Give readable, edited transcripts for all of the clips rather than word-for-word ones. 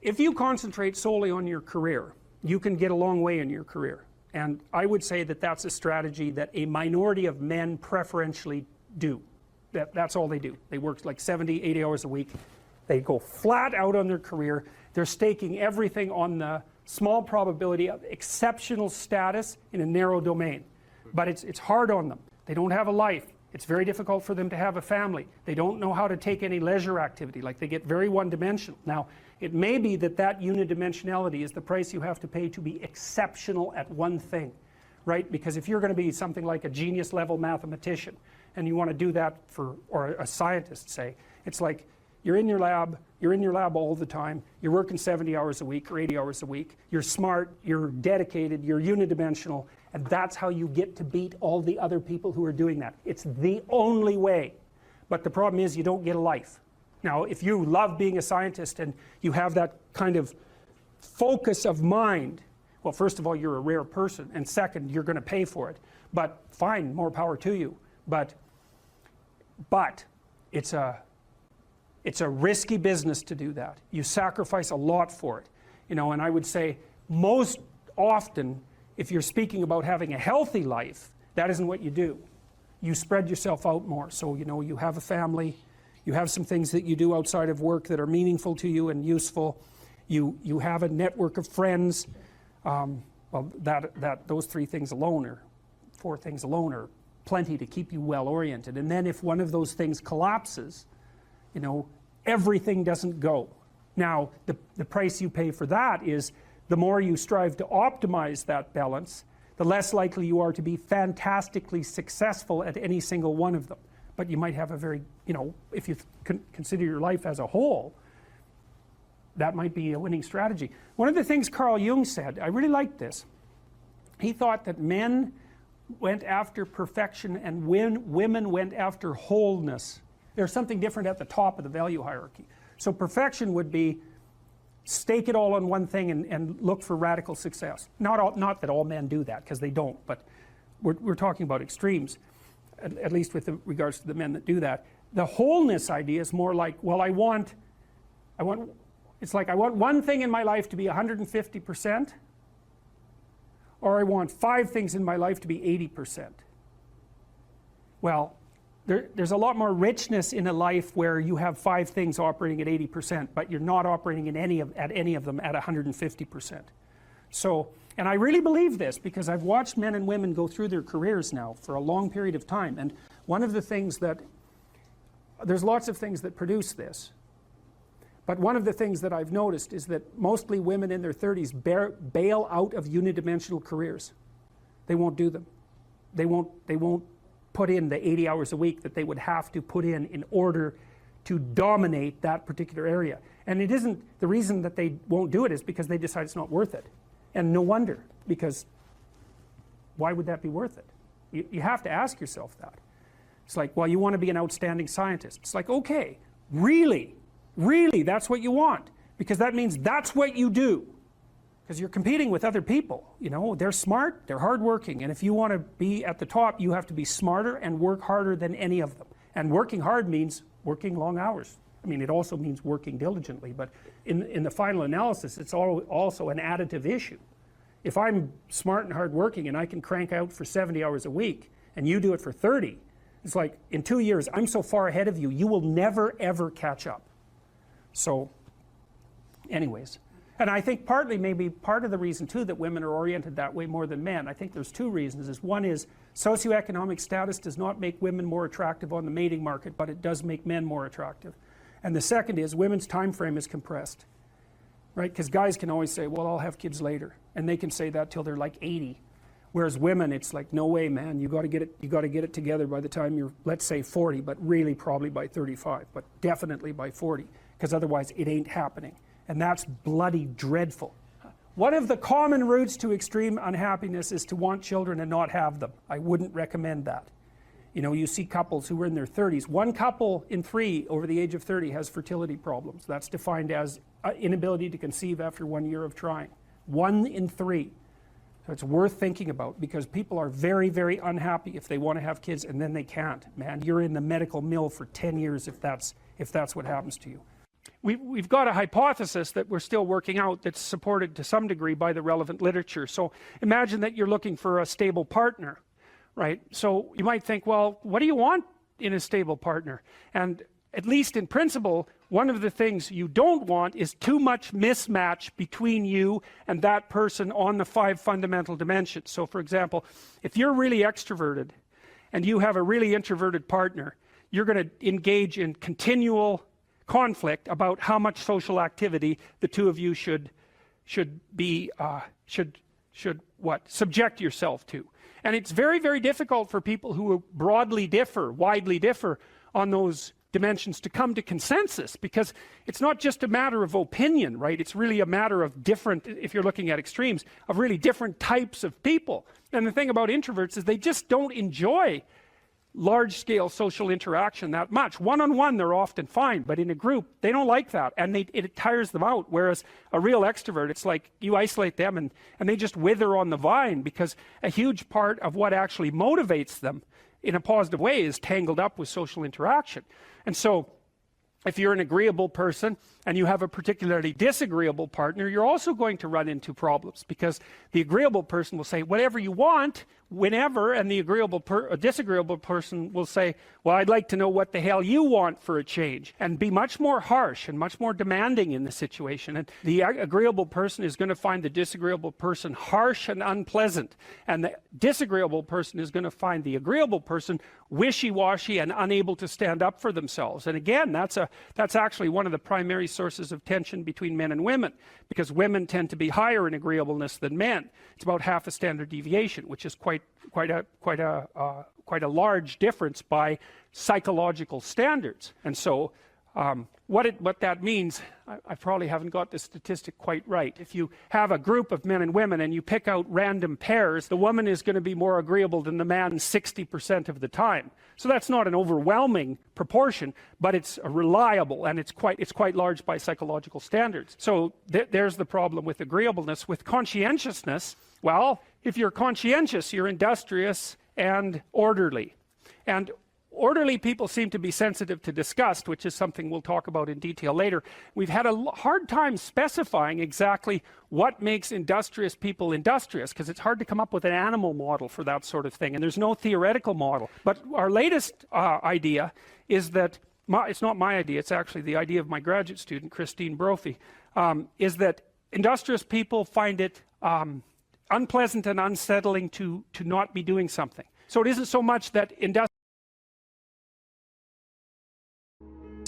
if you concentrate solely on your career, you can get a long way in your career. And I would say that that's a strategy that a minority of men preferentially do. That's all they do. They work like 70, 80 hours a week. They go flat out on their career. They're staking everything on the small probability of exceptional status in a narrow domain. But it's hard on them. They don't have a life. It's very difficult for them to have a family. They don't know how to take any leisure activity. Like, they get very one-dimensional. Now, it may be that that unidimensionality is the price you have to pay to be exceptional at one thing, right? Because if you're going to be something like a genius level mathematician and you want to do that for, or a scientist say, it's like you're in your lab all the time, you're working 70 hours a week or 80 hours a week, you're smart, you're dedicated, you're unidimensional, and that's how you get to beat all the other people who are doing that. It's the only way. But the problem is you don't get a life. Now, if you love being a scientist and you have that kind of focus of mind, well, first of all, you're a rare person, and second, you're going to pay for it. But fine, more power to you. But it's a risky business to do that. You sacrifice a lot for it. You know, and I would say most often, if you're speaking about having a healthy life, that isn't what you do. You spread yourself out more. So, you know, you have a family, you have some things that you do outside of work that are meaningful to you and useful. You have a network of friends. Well, those 3 things alone, or 4 things alone, are plenty to keep you well oriented. And then if one of those things collapses, you know, everything doesn't go. Now, the price you pay for that is the more you strive to optimize that balance, the less likely you are to be fantastically successful at any single one of them. But you might have a very, you know, if you consider your life as a whole, that might be a winning strategy. One of the things Carl Jung said, I really liked this. He thought that men went after perfection and women went after wholeness. There's something different at the top of the value hierarchy. So perfection would be stake it all on one thing and look for radical success. Not that all men do that, because they don't, but we're talking about extremes, at least with regards to the men that do that. The wholeness idea is more like, well, it's like I want one thing in my life to be 150%, or I want 5 things in my life to be 80%. Well, there's a lot more richness in a life where you have 5 things operating at 80%, but you're not operating at any of them at 150%. So, and I really believe this because I've watched men and women go through their careers now for a long period of time, and one of the things that, there's lots of things that produce this, but one of the things that I've noticed is that mostly women in their 30s bail out of unidimensional careers. They won't do them. They won't put in the 80 hours a week that they would have to put in order to dominate that particular area. And it isn't, the reason that they won't do it is because they decide it's not worth it. And no wonder, because why would that be worth it? You have to ask yourself that. It's like, well, you want to be an outstanding scientist. It's like, okay, really, that's what you want, because that means that's what you do. Because you're competing with other people, you know, they're smart, they're hardworking, and if you want to be at the top, you have to be smarter and work harder than any of them. And working hard means working long hours. I mean, it also means working diligently, but in the final analysis, it's also an additive issue. If I'm smart and hardworking and I can crank out for 70 hours a week, and you do it for 30, it's like, in 2 years, I'm so far ahead of you, you will never, ever catch up. So, anyways. And I think partly, maybe part of the reason too that women are oriented that way more than men, I think there's 2 reasons. One is socioeconomic status does not make women more attractive on the mating market, but it does make men more attractive. And the second is women's time frame is compressed, right? Because guys can always say, well, I'll have kids later, and they can say that till they're like 80. Whereas women, it's like, no way, man, you got to get it together by the time you're, let's say 40, but really probably by 35, but definitely by 40, because otherwise it ain't happening. And that's bloody dreadful. One of the common routes to extreme unhappiness is to want children and not have them. I wouldn't recommend that. You know, you see couples who are in their 30s. 1 couple in 3 over the age of 30 has fertility problems. That's defined as inability to conceive after 1 year of trying. 1 in 3. So it's worth thinking about, because people are very, very unhappy if they want to have kids and then they can't. Man, you're in the medical mill for 10 years if that's what happens to you. we've got a hypothesis that we're still working out that's supported to some degree by the relevant literature. So imagine that you're looking for a stable partner, right? So you might think, well, what do you want in a stable partner? And at least in principle, one of the things you don't want is too much mismatch between you and that person on the 5 fundamental dimensions. So for example, if you're really extroverted and you have a really introverted partner, you're going to engage in continual conflict about how much social activity the two of you should subject yourself to. And it's very, very difficult for people who widely differ on those dimensions to come to consensus, because it's not just a matter of opinion, right? It's really a matter of different, if you're looking at extremes, of really different types of people. And the thing about introverts is they just don't enjoy large-scale social interaction that much. One-on-one they're often fine, but in a group they don't like that, and it tires them out. Whereas a real extrovert, it's like you isolate them and they just wither on the vine, because a huge part of what actually motivates them in a positive way is tangled up with social interaction. And so if you're an agreeable person and you have a particularly disagreeable partner, you're also going to run into problems, because the agreeable person will say whatever you want whenever, and the disagreeable person will say, well, I'd like to know what the hell you want for a change, and be much more harsh and much more demanding in the situation. And the agreeable person is going to find the disagreeable person harsh and unpleasant, and the disagreeable person is going to find the agreeable person wishy-washy and unable to stand up for themselves. And again, that's actually one of the primary sources of tension between men and women, because women tend to be higher in agreeableness than men. It's about half a standard deviation, which is quite a large difference by psychological standards. And so what that means, I probably haven't got the statistic quite right. If you have a group of men and women and you pick out random pairs, the woman is going to be more agreeable than the man 60% of the time. So that's not an overwhelming proportion, but it's reliable, and it's quite large by psychological standards. So there's the problem with agreeableness. With conscientiousness, well, if you're conscientious, you're industrious and orderly. And orderly people seem to be sensitive to disgust, which is something we'll talk about in detail later. We've had a hard time specifying exactly what makes industrious people industrious, because it's hard to come up with an animal model for that sort of thing, and there's no theoretical model. But our latest idea is that, it's not my idea, it's actually the idea of my graduate student, Christine Brophy, is that industrious people find it unpleasant and unsettling to not be doing something. So it isn't so much that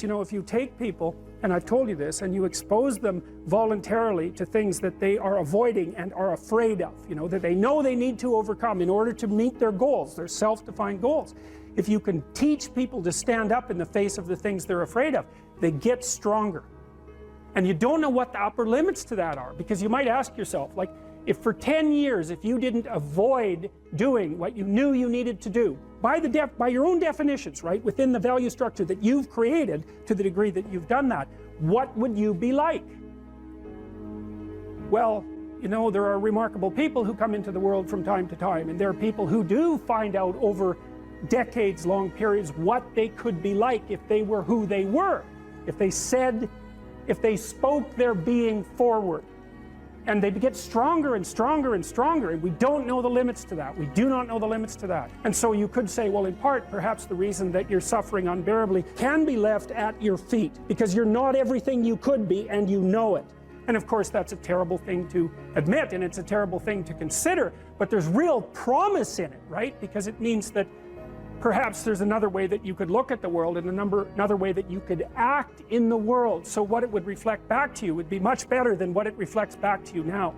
you know, if you take people, and I've told you this, and you expose them voluntarily to things that they are avoiding and are afraid of, you know, that they know they need to overcome in order to meet their goals, their self-defined goals. If you can teach people to stand up in the face of the things they're afraid of, they get stronger. And you don't know what the upper limits to that are, because you might ask yourself, like, if for 10 years, if you didn't avoid doing what you knew you needed to do, by your own definitions, right, within the value structure that you've created, to the degree that you've done that, what would you be like? Well, you know, there are remarkable people who come into the world from time to time, and there are people who do find out over decades-long periods what they could be like if they were who they were, if they spoke their being forward. And they get stronger and stronger and stronger, and we don't know the limits to that. We do not know the limits to that. And so you could say, well, in part, perhaps the reason that you're suffering unbearably can be left at your feet, because you're not everything you could be, and you know it. And of course, that's a terrible thing to admit, and it's a terrible thing to consider, but there's real promise in it, right? Because it means that perhaps there's another way that you could look at the world, and another way that you could act in the world, so what it would reflect back to you would be much better than what it reflects back to you now.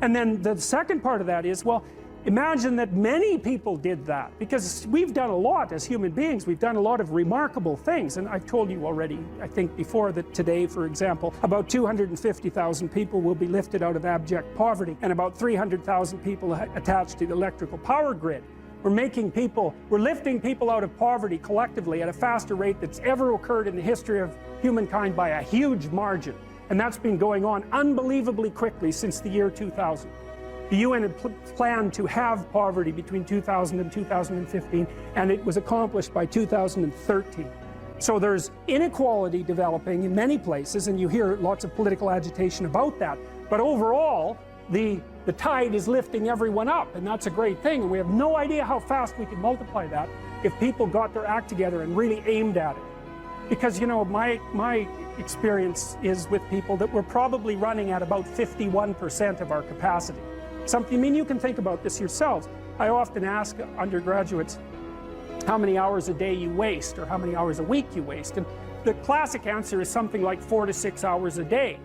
And then the second part of that is, well, imagine that many people did that, because we've done a lot as human beings. We've done a lot of remarkable things, and I've told you already, I think before, that today, for example, about 250,000 people will be lifted out of abject poverty, and about 300,000 people attached to the electrical power grid. We're lifting people out of poverty collectively at a faster rate that's ever occurred in the history of humankind by a huge margin. And that's been going on unbelievably quickly since the year 2000. The UN had planned to have poverty between 2000 and 2015, and it was accomplished by 2013. So there's inequality developing in many places, and you hear lots of political agitation about that. But overall, the tide is lifting everyone up, and that's a great thing. And we have no idea how fast we can multiply that if people got their act together and really aimed at it. Because, you know, my experience is with people that we're probably running at about 51% of our capacity. Something, I mean, you can think about this yourselves. I often ask undergraduates how many hours a day you waste or how many hours a week you waste. And the classic answer is something like 4 to 6 hours a day.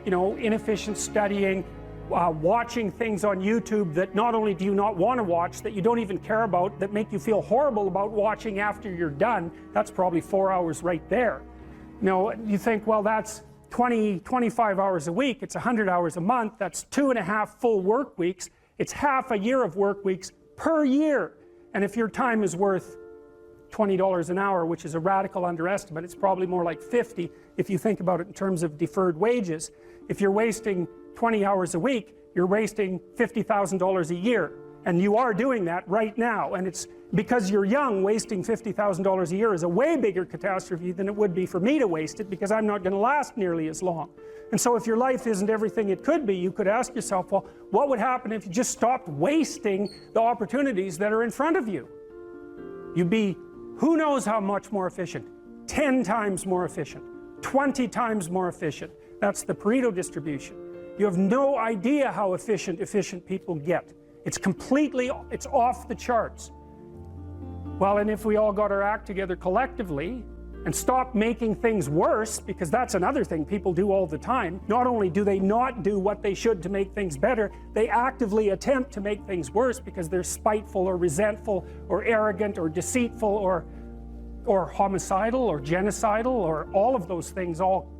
You know, inefficient studying, watching things on YouTube that not only do you not want to watch, that you don't even care about, that make you feel horrible about watching after you're done. That's probably 4 hours right there. You know, you think, well, that's 25 hours a week, it's 100 hours a month, that's 2.5 full work weeks, it's half a year of work weeks per year. And if your time is worth $20 an hour, which is a radical underestimate, it's probably more like 50 if you think about it in terms of deferred wages. If you're wasting 20 hours a week, you're wasting $50,000 a year. And you are doing that right now. And it's because you're young, wasting $50,000 a year is a way bigger catastrophe than it would be for me to waste it, because I'm not going to last nearly as long. And so if your life isn't everything it could be, you could ask yourself, well, what would happen if you just stopped wasting the opportunities that are in front of you? You'd be, who knows how much more efficient? 10 times more efficient, 20 times more efficient. That's the Pareto distribution. You have no idea how efficient people get. It's it's off the charts. Well, and if we all got our act together collectively and stopped making things worse, because that's another thing people do all the time. Not only do they not do what they should to make things better, they actively attempt to make things worse because they're spiteful or resentful or arrogant or deceitful or homicidal or genocidal, or all of those things all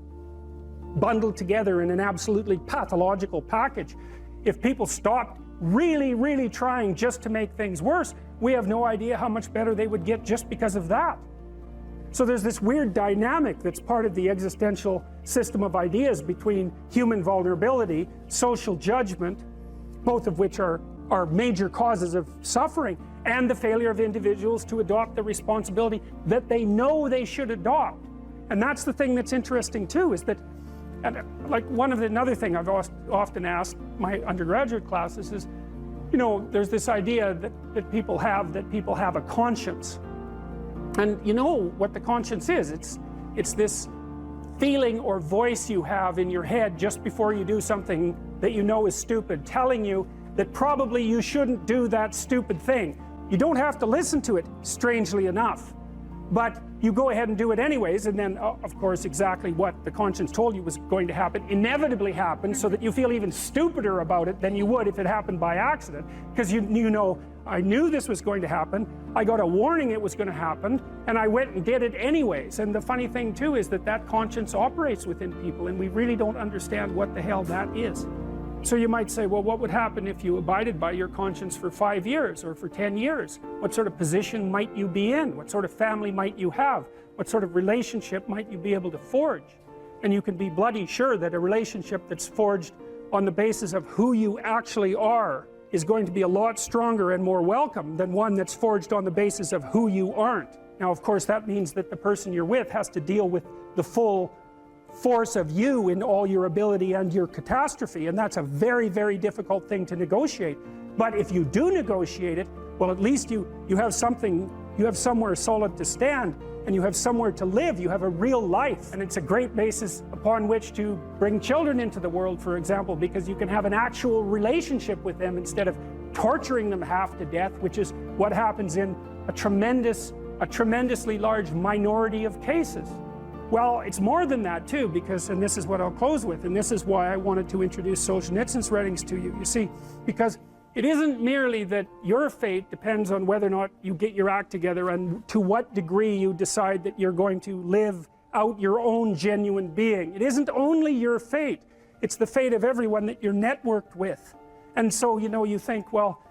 bundled together in an absolutely pathological package. If people stopped really trying just to make things worse, we have no idea how much better they would get just because of that. So there's this weird dynamic that's part of the existential system of ideas between human vulnerability, social judgment, both of which are major causes of suffering, and the failure of individuals to adopt the responsibility that they know they should adopt. And that's the thing that's interesting too, is that, and like another thing I've often asked my undergraduate classes is, you know, there's this idea that people have a conscience. And you know what the conscience is. It's this feeling or voice you have in your head just before you do something that you know is stupid, telling you that probably you shouldn't do that stupid thing. You don't have to listen to it, strangely enough. But you go ahead and do it anyways, and then, of course, exactly what the conscience told you was going to happen inevitably happens, so that you feel even stupider about it than you would if it happened by accident. Because you know, I knew this was going to happen, I got a warning it was going to happen, and I went and did it anyways. And the funny thing too is that conscience operates within people, and we really don't understand what the hell that is. So you might say, well, what would happen if you abided by your conscience for 5 years or for 10 years? What sort of position might you be in? What sort of family might you have? What sort of relationship might you be able to forge? And you can be bloody sure that a relationship that's forged on the basis of who you actually are is going to be a lot stronger and more welcome than one that's forged on the basis of who you aren't. Now, of course, that means that the person you're with has to deal with the full force of you in all your ability and your catastrophe, and that's a very difficult thing to negotiate. But if you do negotiate it, well, at least you have something, you have somewhere solid to stand, and you have somewhere to live, you have a real life. And it's a great basis upon which to bring children into the world, for example, because you can have an actual relationship with them instead of torturing them half to death, which is what happens in a tremendously large minority of cases. Well, it's more than that too, because, and this is what I'll close with, and this is why I wanted to introduce Solzhenitsyn's writings to you. You see, because it isn't merely that your fate depends on whether or not you get your act together and to what degree you decide that you're going to live out your own genuine being. It isn't only your fate, it's the fate of everyone that you're networked with. And so, you know, you think, well,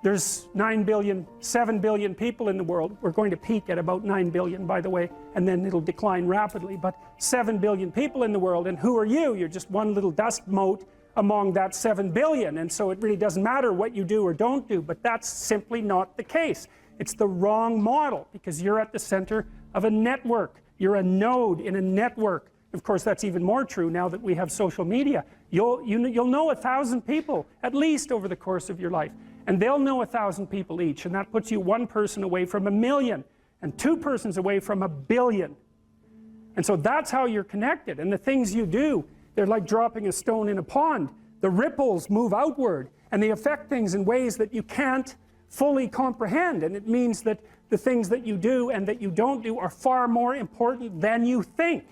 there's 7 billion people in the world. We're going to peak at about 9 billion, by the way, and then it'll decline rapidly. But 7 billion people in the world, and who are you? You're just one little dust mote among that 7 billion. And so it really doesn't matter what you do or don't do, but that's simply not the case. It's the wrong model, because you're at the center of a network. You're a node in a network. Of course, that's even more true now that we have social media. You'll know 1,000 people at least over the course of your life, and they'll know 1,000 people each, and that puts you one person away from 1,000,000 and two persons away from 1,000,000,000. And so that's how you're connected. And the things you do, they're like dropping a stone in a pond. The ripples move outward, and they affect things in ways that you can't fully comprehend. And it means that the things that you do and that you don't do are far more important than you think.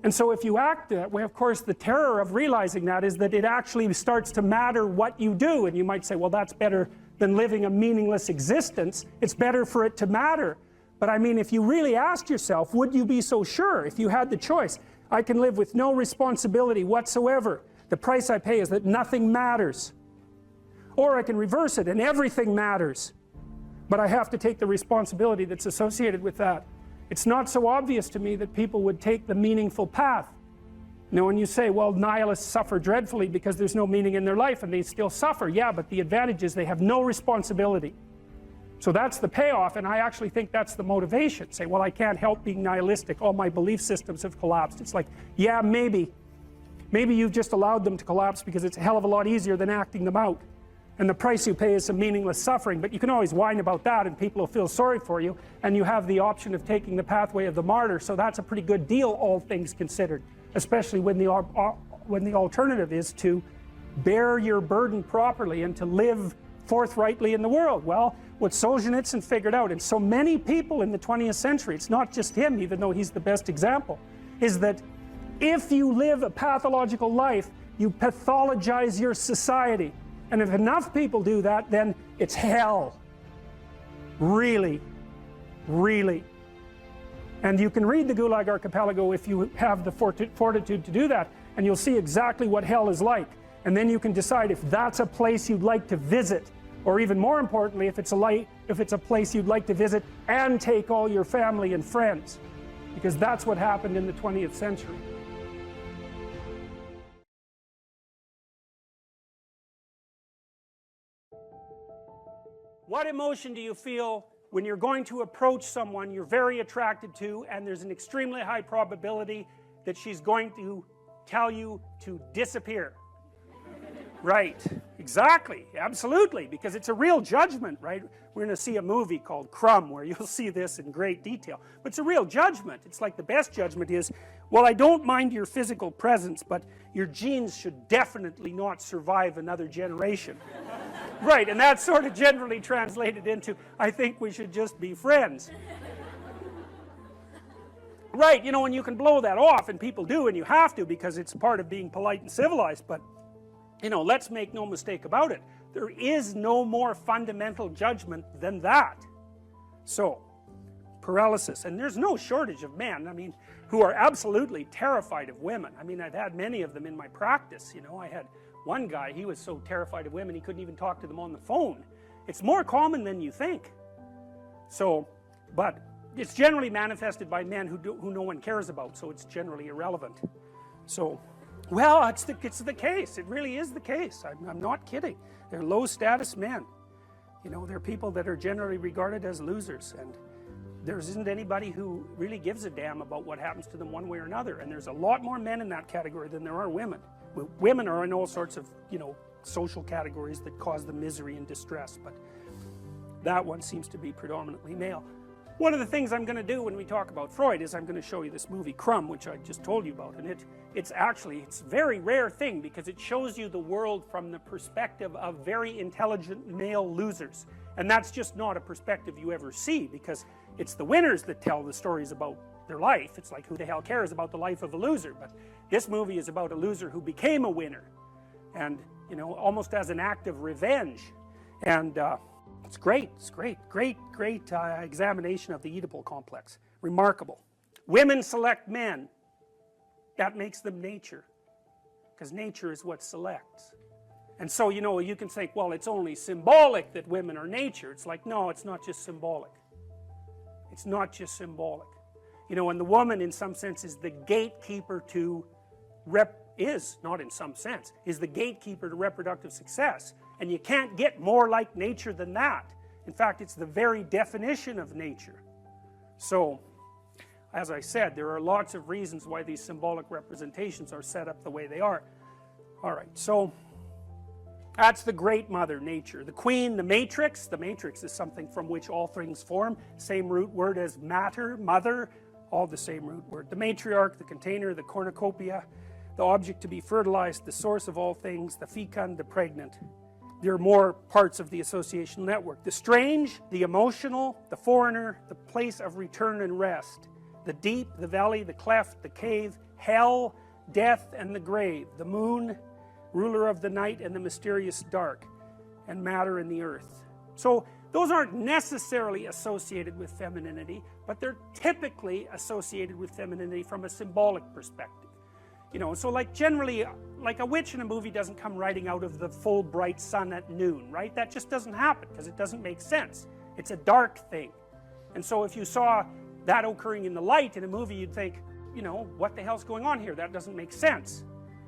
And so if you act that way, of course, the terror of realizing that is that it actually starts to matter what you do. And you might say, well, that's better than living a meaningless existence. It's better for it to matter. But I mean, if you really asked yourself, would you be so sure if you had the choice? I can live with no responsibility whatsoever. The price I pay is that nothing matters. Or I can reverse it and everything matters. But I have to take the responsibility that's associated with that. It's not so obvious to me that people would take the meaningful path. You know, when you say, well, nihilists suffer dreadfully because there's no meaning in their life, and they still suffer. Yeah, but the advantage is they have no responsibility. So that's the payoff, and I actually think that's the motivation. Say, well, I can't help being nihilistic. All my belief systems have collapsed. It's like, yeah, maybe. Maybe you've just allowed them to collapse because it's a hell of a lot easier than acting them out. And the price you pay is some meaningless suffering, but you can always whine about that and people will feel sorry for you, and you have the option of taking the pathway of the martyr, so that's a pretty good deal, all things considered, especially when the alternative is to bear your burden properly and to live forthrightly in the world. Well, what Solzhenitsyn figured out, and so many people in the 20th century, it's not just him, even though he's the best example, is that if you live a pathological life, you pathologize your society. And if enough people do that, then it's hell. Really, really. And you can read the Gulag Archipelago if you have the fortitude to do that, and you'll see exactly what hell is like. And then you can decide if that's a place you'd like to visit, or even more importantly, if it's a place you'd like to visit and take all your family and friends. Because that's what happened in the 20th century. What emotion do you feel when you're going to approach someone you're very attracted to, and there's an extremely high probability that she's going to tell you to disappear? Right, exactly, absolutely, because it's a real judgment, right? We're going to see a movie called Crumb where you'll see this in great detail. But it's a real judgment. It's like the best judgment is, well, I don't mind your physical presence, but your genes should definitely not survive another generation. Right, and that's sort of generally translated into, I think we should just be friends. Right, you know, and you can blow that off, and people do, and you have to, because it's part of being polite and civilized, but, you know, let's make no mistake about it. There is no more fundamental judgment than that. So, paralysis, and there's no shortage of men, I mean, who are absolutely terrified of women. I mean, I've had many of them in my practice, you know. I had one guy, he was so terrified of women he couldn't even talk to them on the phone. It's more common than you think. So, but it's generally manifested by men who no one cares about, so it's generally irrelevant. So, well, it's the case. It really is the case. I'm not kidding. They're low status men. You know, they're people that are generally regarded as losers, and there isn't anybody who really gives a damn about what happens to them one way or another. And there's a lot more men in that category than there are women. Women are in all sorts of, you know, social categories that cause them misery and distress, but that one seems to be predominantly male. One of the things I'm going to do when we talk about Freud is I'm going to show you this movie Crumb, which I just told you about, and it's a very rare thing because it shows you the world from the perspective of very intelligent male losers, and that's just not a perspective you ever see, because it's the winners that tell the stories about their life. It's like, who the hell cares about the life of a loser? But this movie is about a loser who became a winner, and, you know, almost as an act of revenge. And it's great. It's great examination of the Oedipal complex. Remarkable. Women select men. That makes them nature, because nature is what selects. And so, you know, you can say, well, it's only symbolic that women are nature. It's like, no, it's not just symbolic. It's not just symbolic. You know, and the woman, in some sense, is the gatekeeper to is the gatekeeper to reproductive success. And you can't get more like nature than that. In fact, it's the very definition of nature. So, as I said, there are lots of reasons why these symbolic representations are set up the way they are. Alright, so that's the great mother, nature. The queen, the matrix. The matrix is something from which all things form. Same root word as matter, mother, all the same root word. The matriarch, the container, the cornucopia, the object to be fertilized, the source of all things, the fecund, the pregnant. There are more parts of the associational network. The strange, the emotional, the foreigner, the place of return and rest. The deep, the valley, the cleft, the cave, hell, death, and the grave. The moon, ruler of the night and the mysterious dark, and matter and the earth. So those aren't necessarily associated with femininity, but they're typically associated with femininity from a symbolic perspective. You know, so like generally, like a witch in a movie doesn't come riding out of the full bright sun at noon, right? That just doesn't happen because it doesn't make sense. It's a dark thing. And so if you saw that occurring in the light in a movie, you'd think, you know, what the hell's going on here? That doesn't make sense.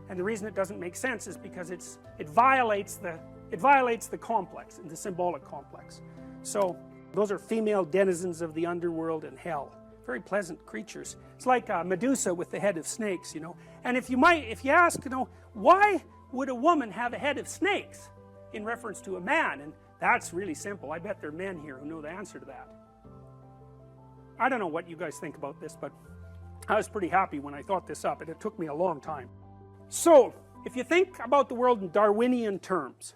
And the reason it doesn't make sense is because it violates the complex, the symbolic complex. So those are female denizens of the underworld and hell. Very pleasant creatures. It's like Medusa with the head of snakes, you know. And if you ask, you know, why would a woman have a head of snakes in reference to a man? And that's really simple. I bet there are men here who know the answer to that. I don't know what you guys think about this, but I was pretty happy when I thought this up, and it took me a long time. So, if you think about the world in Darwinian terms,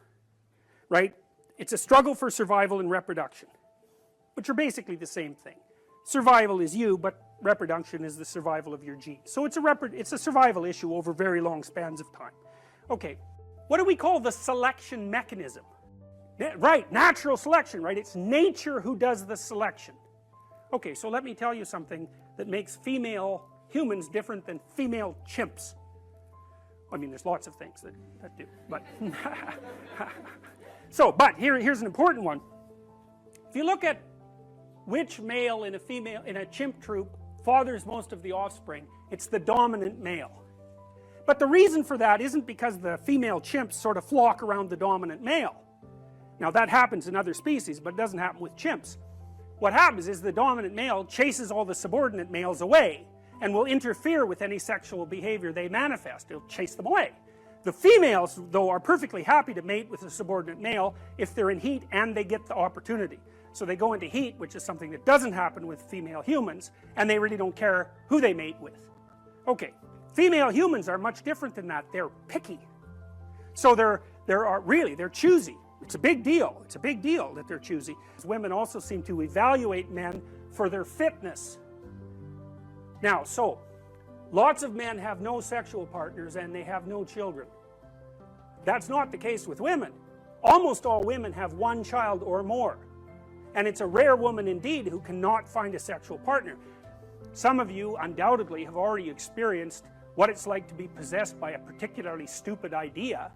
right, it's a struggle for survival and reproduction, which are basically the same thing. Survival is you, but reproduction is the survival of your genes. So it's a survival issue over very long spans of time. Okay, what do we call the selection mechanism? Right, natural selection, right? It's nature who does the selection. Okay, so let me tell you something that makes female humans different than female chimps. I mean, there's lots of things that do, but but here's an important one. If you look at which male in a chimp troop fathers most of the offspring, it's the dominant male. But the reason for that isn't because the female chimps sort of flock around the dominant male. Now that happens in other species, but it doesn't happen with chimps. What happens is the dominant male chases all the subordinate males away and will interfere with any sexual behavior they manifest. It'll chase them away. The females, though, are perfectly happy to mate with a subordinate male if they're in heat and they get the opportunity. So they go into heat, which is something that doesn't happen with female humans, and they really don't care who they mate with. Okay, female humans are much different than that. They're picky. So they're choosy. It's a big deal. It's a big deal that they're choosy. Women also seem to evaluate men for their fitness. Now, so, lots of men have no sexual partners and they have no children. That's not the case with women. Almost all women have one child or more. And it's a rare woman indeed who cannot find a sexual partner. Some of you undoubtedly have already experienced what it's like to be possessed by a particularly stupid idea.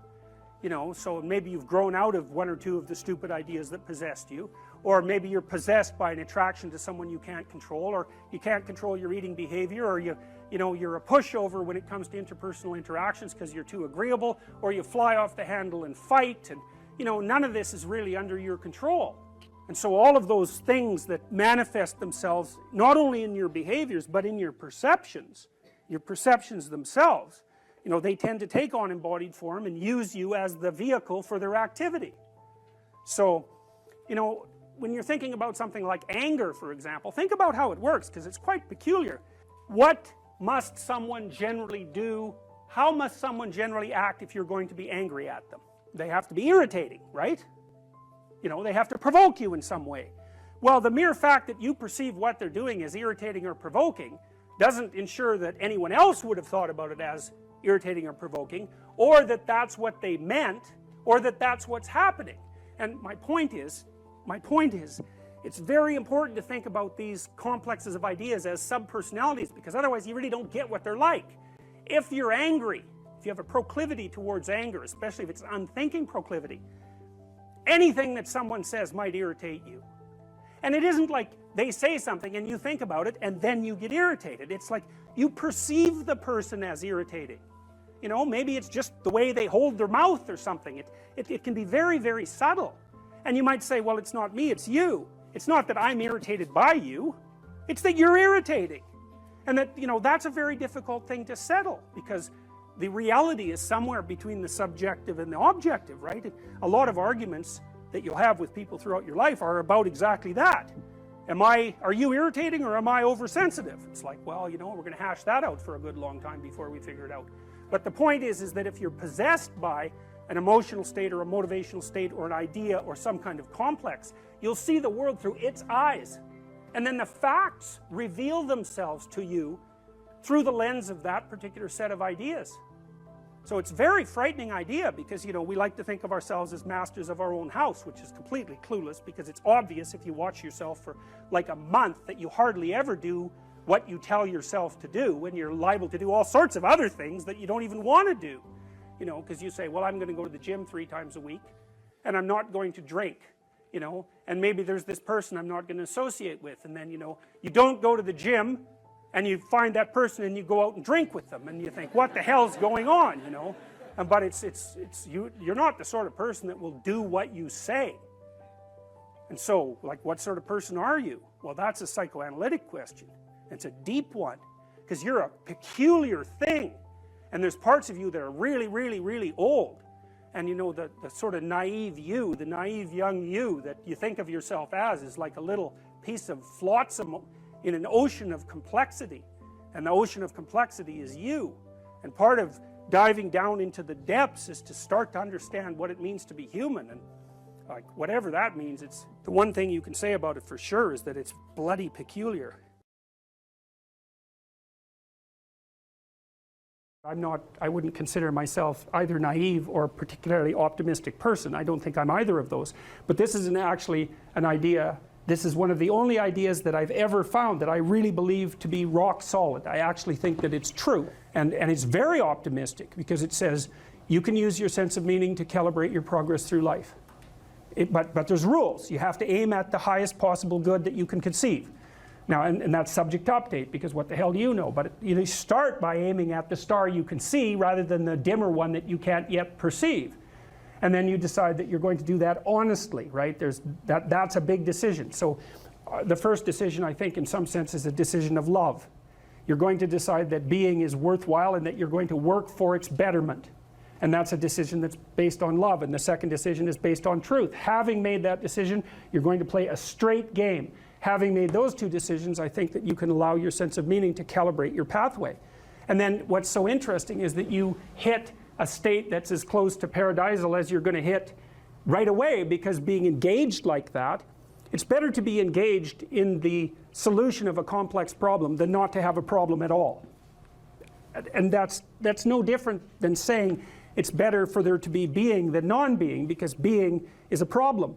You know, so maybe you've grown out of one or two of the stupid ideas that possessed you, or maybe you're possessed by an attraction to someone you can't control, or you can't control your eating behavior, or you're a pushover when it comes to interpersonal interactions because you're too agreeable, or you fly off the handle and fight, and you know, none of this is really under your control. And so all of those things that manifest themselves not only in your behaviors but in your perceptions themselves, you know, they tend to take on embodied form and use you as the vehicle for their activity. So, you know, when you're thinking about something like anger, for example, think about how it works, because it's quite peculiar. What must someone generally do? How must someone generally act if you're going to be angry at them? They have to be irritating, right? You know, they have to provoke you in some way. Well, the mere fact that you perceive what they're doing as irritating or provoking doesn't ensure that anyone else would have thought about it as irritating or provoking, or that that's what they meant, or that that's what's happening. And my point is, it's very important to think about these complexes of ideas as subpersonalities, because otherwise you really don't get what they're like. If you're angry, if you have a proclivity towards anger, especially if it's an unthinking proclivity, anything that someone says might irritate you. And it isn't like they say something and you think about it and then you get irritated. It's like you perceive the person as irritating. You know, maybe it's just the way they hold their mouth or something. It can be very, very subtle. And you might say, well, it's not me, it's you. It's not that I'm irritated by you. It's that you're irritating. And that, you know, that's a very difficult thing to settle, because the reality is somewhere between the subjective and the objective, right? A lot of arguments that you'll have with people throughout your life are about exactly that. Are you irritating, or am I oversensitive? It's like, well, you know, we're going to hash that out for a good long time before we figure it out. But the point is that if you're possessed by an emotional state or a motivational state or an idea or some kind of complex, you'll see the world through its eyes. And then the facts reveal themselves to you through the lens of that particular set of ideas. So it's a very frightening idea, because, you know, we like to think of ourselves as masters of our own house, which is completely clueless, because it's obvious if you watch yourself for like a month that you hardly ever do what you tell yourself to do, when you're liable to do all sorts of other things that you don't even want to do. You know, because you say, well, I'm going to go to the gym 3 times a week, and I'm not going to drink, you know, and maybe there's this person I'm not going to associate with, and then, you know, you don't go to the gym, and you find that person and you go out and drink with them, and you think, what the hell's going on, you know? But you're not the sort of person that will do what you say. And so, like, what sort of person are you? Well, that's a psychoanalytic question. It's a deep one, because you're a peculiar thing, and there's parts of you that are really, really, really old. And, you know, the sort of naive you, the naive young you that you think of yourself as, is like a little piece of flotsam in an ocean of complexity. And the ocean of complexity is you. And part of diving down into the depths is to start to understand what it means to be human. And like, whatever that means, it's the one thing you can say about it for sure is that it's bloody peculiar. I wouldn't consider myself either naive or a particularly optimistic person. I don't think I'm either of those. But this is actually an idea. This is one of the only ideas that I've ever found that I really believe to be rock solid. I actually think that it's true. And it's very optimistic, because it says you can use your sense of meaning to calibrate your progress through life. But there's rules. You have to aim at the highest possible good that you can conceive. Now, and that's subject to update, because what the hell do you know? But you start by aiming at the star you can see rather than the dimmer one that you can't yet perceive. And then you decide that you're going to do that honestly, right? That's a big decision. So the first decision, I think, in some sense, is a decision of love. You're going to decide that being is worthwhile and that you're going to work for its betterment. And that's a decision that's based on love. And the second decision is based on truth. Having made that decision, you're going to play a straight game. Having made those 2 decisions, I think that you can allow your sense of meaning to calibrate your pathway. And then what's so interesting is that you hit a state that's as close to paradisal as you're going to hit right away, because being engaged like that, it's better to be engaged in the solution of a complex problem than not to have a problem at all. And that's no different than saying it's better for there to be being than non-being, because being is a problem.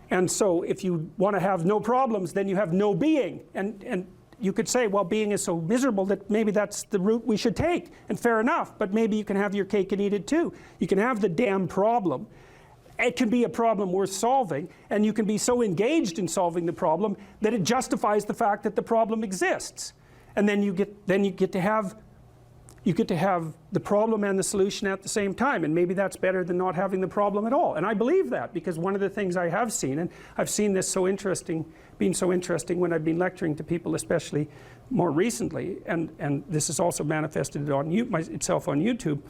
And so if you want to have no problems, then you have no being. And you could say, well, being is so miserable that maybe that's the route we should take. And fair enough, but maybe you can have your cake and eat it too. You can have the damn problem. It can be a problem worth solving, and you can be so engaged in solving the problem that it justifies the fact that the problem exists. And then you get to have the problem and the solution at the same time, and maybe that's better than not having the problem at all. And I believe that, because one of the things I have seen, and I've seen this being so interesting when I've been lecturing to people, especially more recently, and this has also manifested itself on YouTube.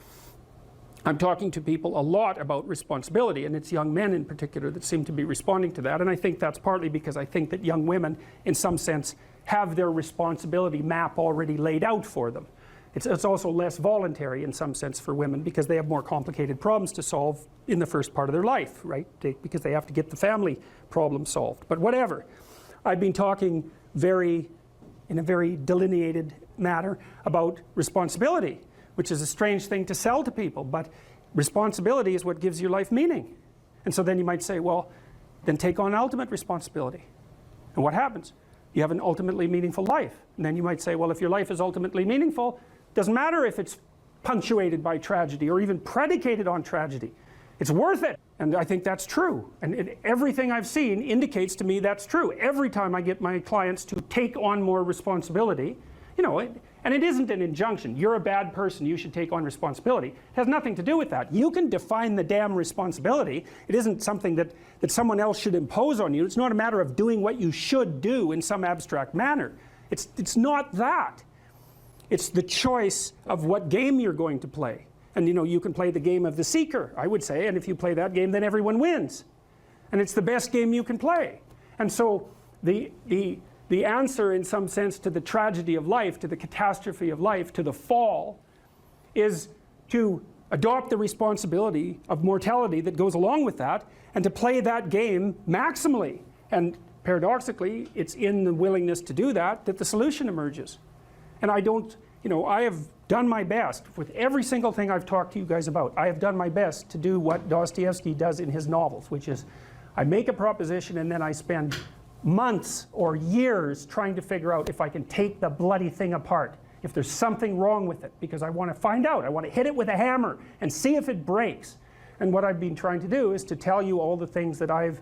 I'm talking to people a lot about responsibility, and it's young men in particular that seem to be responding to that. And I think that's partly because I think that young women, in some sense, have their responsibility map already laid out for them. It's also less voluntary in some sense for women, because they have more complicated problems to solve in the first part of their life, right? Because they have to get the family problem solved. But whatever. I've been talking in a very delineated manner about responsibility, which is a strange thing to sell to people, but responsibility is what gives your life meaning. And so then you might say, well, then take on ultimate responsibility. And what happens? You have an ultimately meaningful life. And then you might say, well, if your life is ultimately meaningful, doesn't matter if it's punctuated by tragedy or even predicated on tragedy. It's worth it. And I think that's true. And everything I've seen indicates to me that's true. Every time I get my clients to take on more responsibility, you know, and it isn't an injunction. You're a bad person, you should take on responsibility. It has nothing to do with that. You can define the damn responsibility. It isn't something that someone else should impose on you. It's not a matter of doing what you should do in some abstract manner. It's not that. It's the choice of what game you're going to play. And you can play the game of the seeker, I would say, and if you play that game, then everyone wins. And it's the best game you can play. And so the answer, in some sense, to the tragedy of life, to the catastrophe of life, to the fall, is to adopt the responsibility of mortality that goes along with that, and to play that game maximally. And paradoxically, it's in the willingness to do that that the solution emerges. And I have done my best with every single thing I've talked to you guys about. I have done my best to do what Dostoevsky does in his novels, which is I make a proposition and then I spend months or years trying to figure out if I can take the bloody thing apart, if there's something wrong with it, because I want to find out. I want to hit it with a hammer and see if it breaks. And what I've been trying to do is to tell you all the things that I've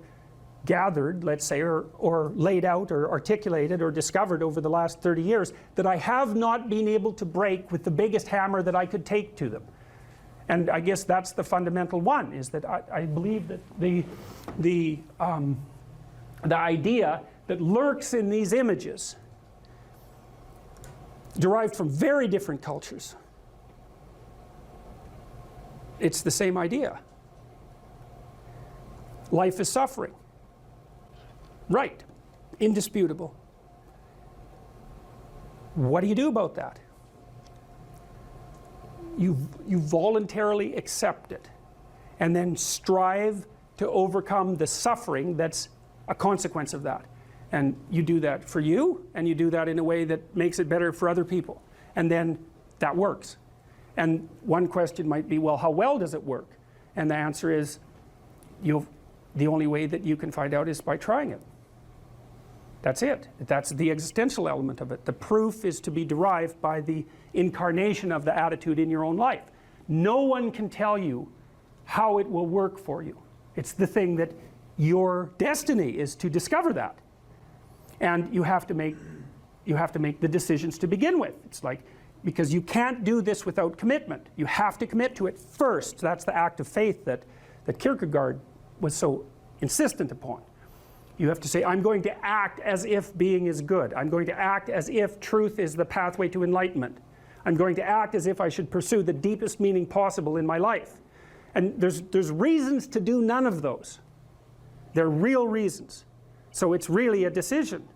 gathered, let's say, or laid out or articulated or discovered over the last 30 years that I have not been able to break with the biggest hammer that I could take to them. And I guess that's the fundamental one, is that I believe that the idea that lurks in these images, derived from very different cultures, it's the same idea. Life is suffering. Right. Indisputable. What do you do about that? You voluntarily accept it and then strive to overcome the suffering that's a consequence of that. And you do that for you, and you do that in a way that makes it better for other people. And then that works. And one question might be, well, how well does it work? And the answer is, the only way that you can find out is by trying it. That's it. That's the existential element of it. The proof is to be derived by the incarnation of the attitude in your own life. No one can tell you how it will work for you. It's the thing that your destiny is to discover that. And you have to make the decisions to begin with. It's like, because you can't do this without commitment. You have to commit to it first. That's the act of faith that Kierkegaard was so insistent upon. You have to say, I'm going to act as if being is good. I'm going to act as if truth is the pathway to enlightenment. I'm going to act as if I should pursue the deepest meaning possible in my life. And there's reasons to do none of those. They're real reasons. So it's really a decision.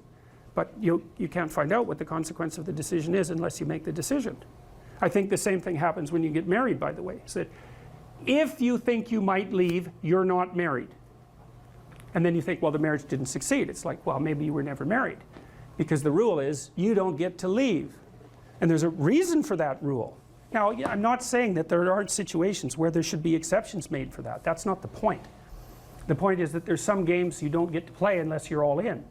But you can't find out what the consequence of the decision is unless you make the decision. I think the same thing happens when you get married, by the way. So if you think you might leave, you're not married. And then you think, well, the marriage didn't succeed. It's like, well, maybe you were never married. Because the rule is, you don't get to leave. And there's a reason for that rule. Now, I'm not saying that there aren't situations where there should be exceptions made for that. That's not the point. The point is that there's some games you don't get to play unless you're all in.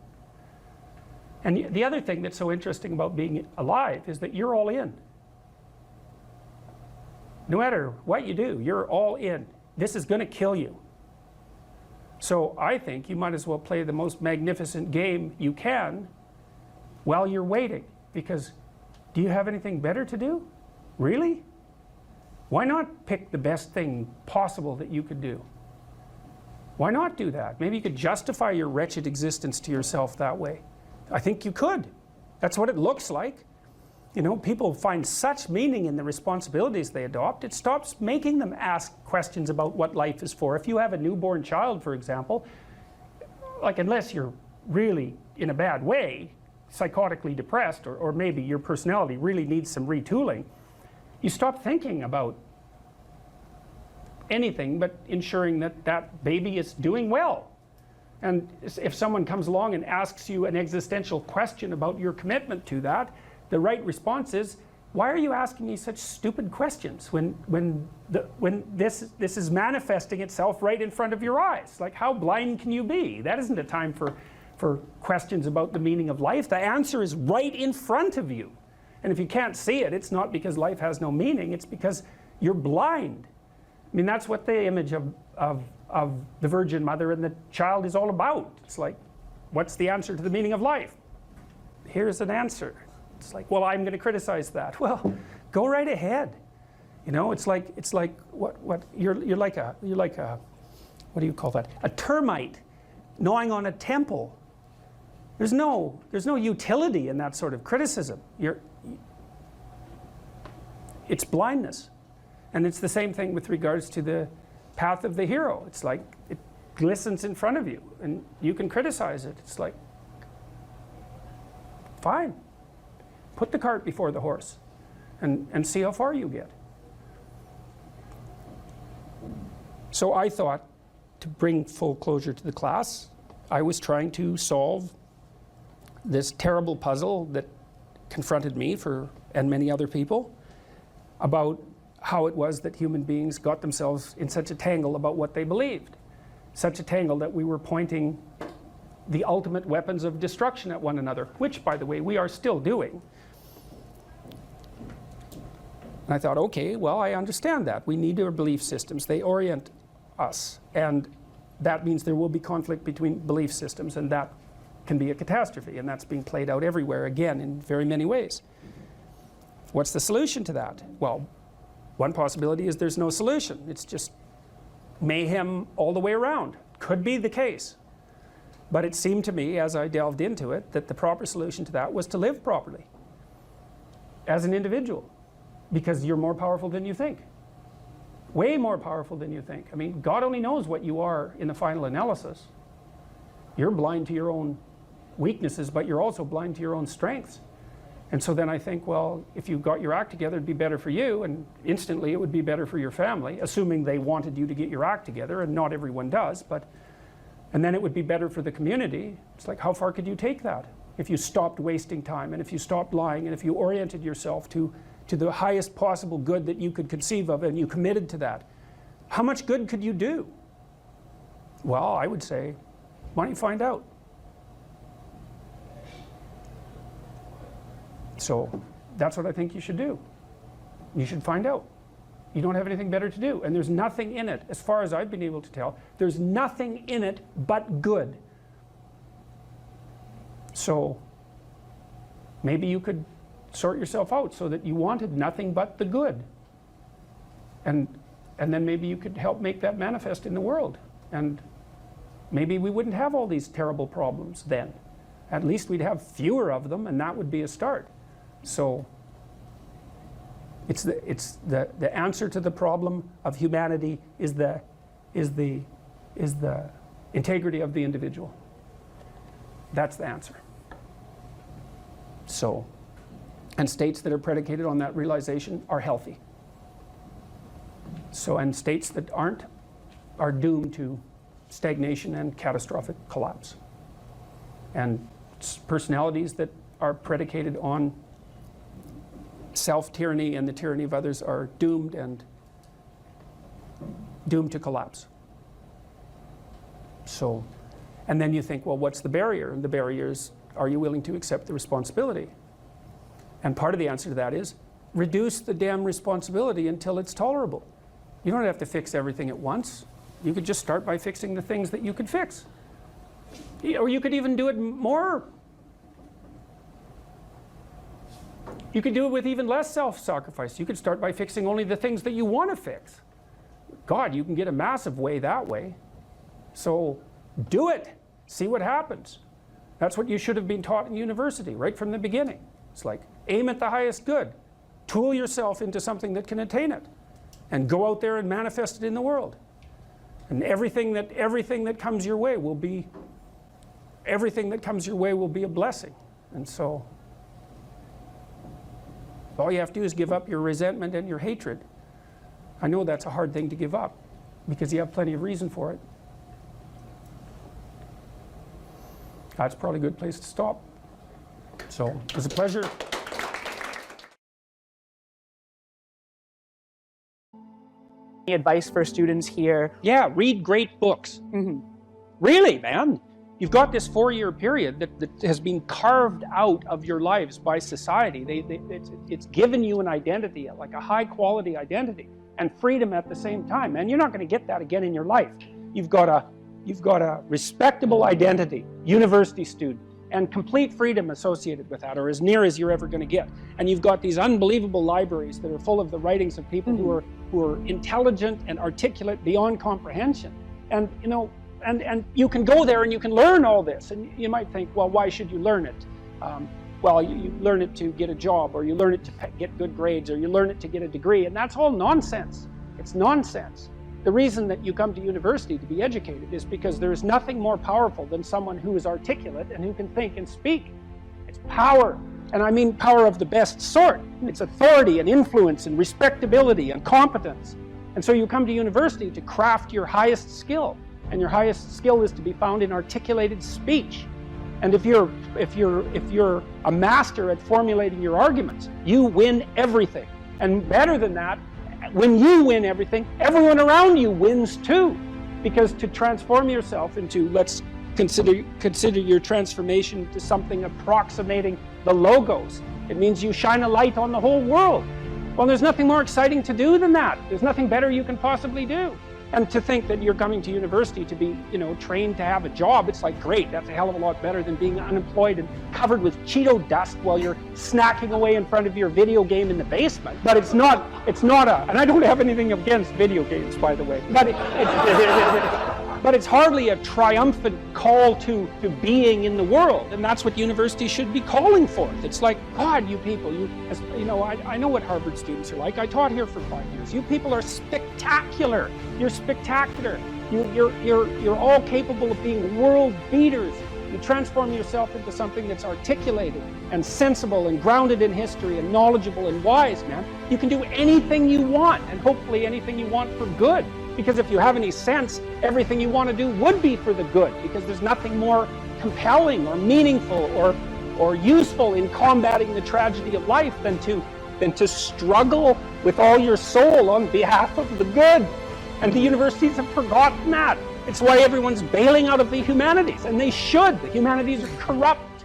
And the other thing that's so interesting about being alive is that you're all in. No matter what you do, you're all in. This is going to kill you. So I think you might as well play the most magnificent game you can while you're waiting. Because do you have anything better to do? Really? Why not pick the best thing possible that you could do? Why not do that? Maybe you could justify your wretched existence to yourself that way. I think you could. That's what it looks like. You know, people find such meaning in the responsibilities they adopt, it stops making them ask questions about what life is for. If you have a newborn child, for example, like, unless you're really in a bad way, psychotically depressed, or maybe your personality really needs some retooling, you stop thinking about anything but ensuring that that baby is doing well. And if someone comes along and asks you an existential question about your commitment to that, the right response is, why are you asking me such stupid questions when this is manifesting itself right in front of your eyes? Like, how blind can you be? That isn't a time for questions about the meaning of life. The answer is right in front of you. And if you can't see it, it's not because life has no meaning, it's because you're blind. I mean, that's what the image of the Virgin Mother and the child is all about. It's like, what's the answer to the meaning of life? Here's an answer. It's like, well, I'm going to criticize that. Well, go right ahead. You know, it's like what you're like a what do you call that? A termite gnawing on a temple. There's no utility in that sort of criticism. It's blindness. And it's the same thing with regards to the path of the hero. It's like it glistens in front of you and you can criticize it. It's like, fine. Put the cart before the horse and see how far you get. So I thought, to bring full closure to the class, I was trying to solve this terrible puzzle that confronted me and many other people about how it was that human beings got themselves in such a tangle about what they believed. Such a tangle that we were pointing the ultimate weapons of destruction at one another, which, by the way, we are still doing. And I thought, okay, well, I understand that. We need our belief systems. They orient us. And that means there will be conflict between belief systems, and that can be a catastrophe. And that's being played out everywhere, again, in very many ways. What's the solution to that? Well, one possibility is there's no solution. It's just mayhem all the way around. Could be the case. But it seemed to me, as I delved into it, that the proper solution to that was to live properly as an individual, because you're more powerful than you think. Way more powerful than you think. I mean, God only knows what you are in the final analysis. You're blind to your own weaknesses, but you're also blind to your own strengths. And so then I think, well, if you got your act together, it'd be better for you, and instantly it would be better for your family, assuming they wanted you to get your act together, and not everyone does, and then it would be better for the community. It's like, how far could you take that? If you stopped wasting time, and if you stopped lying, and if you oriented yourself to the highest possible good that you could conceive of, and you committed to that, how much good could you do? Well, I would say, why don't you find out? So that's what I think you should do. You should find out. You don't have anything better to do. And there's nothing in it, as far as I've been able to tell, there's nothing in it but good. So maybe you could sort yourself out so that you wanted nothing but the good. And then maybe you could help make that manifest in the world. And maybe we wouldn't have all these terrible problems then. At least we'd have fewer of them, and that would be a start. So it's the answer to the problem of humanity is the integrity of the individual. That's the answer. So, and states that are predicated on that realization are healthy. So, and states that aren't are doomed to stagnation and catastrophic collapse. And personalities that are predicated on self-tyranny and the tyranny of others are doomed to collapse. So, and then you think, well, what's the barrier? And the barrier is, are you willing to accept the responsibility? And part of the answer to that is, reduce the damn responsibility until it's tolerable. You don't have to fix everything at once. You could just start by fixing the things that you could fix. Or you could even do it more. You could do it with even less self-sacrifice. You could start by fixing only the things that you want to fix. God, you can get a massive way that way. So do it. See what happens. That's what you should have been taught in university right from the beginning. It's like, aim at the highest good. Tool yourself into something that can attain it. And go out there and manifest it in the world. And everything that comes your way will be a blessing. And so all you have to do is give up your resentment and your hatred. I know that's a hard thing to give up because you have plenty of reason for it. That's probably a good place to stop. So it was a pleasure. Any advice for students here? Yeah, read great books. Mm-hmm. Really, man. You've got this 4-year period that has been carved out of your lives by society. It's given you an identity, like a high quality identity, and freedom at the same time. And you're not going to get that again in your life. You've got a respectable identity, university student, and complete freedom associated with that, or as near as you're ever going to get. And you've got these unbelievable libraries that are full of the writings of people who are intelligent and articulate beyond comprehension. And you know, And you can go there and you can learn all this. And you might think, well, why should you learn it? Well, you learn it to get a job, or you learn it to get good grades, or you learn it to get a degree, and that's all nonsense. It's nonsense. The reason that you come to university to be educated is because there is nothing more powerful than someone who is articulate and who can think and speak. It's power, and I mean power of the best sort. It's authority and influence and respectability and competence. And so you come to university to craft your highest skill, and your highest skill is to be found in articulated speech. And if you're a master at formulating your arguments, you win everything. And better than that, when you win everything, everyone around you wins too. Because to transform yourself into, let's consider your transformation to something approximating the logos. It means you shine a light on the whole world. Well, there's nothing more exciting to do than that. There's nothing better you can possibly do. And to think that you're coming to university to be, trained to have a job, it's like, great, that's a hell of a lot better than being unemployed and covered with Cheeto dust while you're snacking away in front of your video game in the basement. But it's not and I don't have anything against video games, by the way, but it's hardly a triumphant call to being in the world, and that's what university should be calling forth. It's like, God, you people, I know what Harvard students are like. I taught here for 5 years. You people are spectacular. You're spectacular. You're all capable of being world beaters. You transform yourself into something that's articulated and sensible and grounded in history and knowledgeable and wise, man. You can do anything you want, and hopefully anything you want for good. Because if you have any sense, everything you want to do would be for the good, because there's nothing more compelling or meaningful or useful in combating the tragedy of life than to struggle with all your soul on behalf of the good. And the universities have forgotten that. It's why everyone's bailing out of the humanities, and they should. The humanities are corrupt.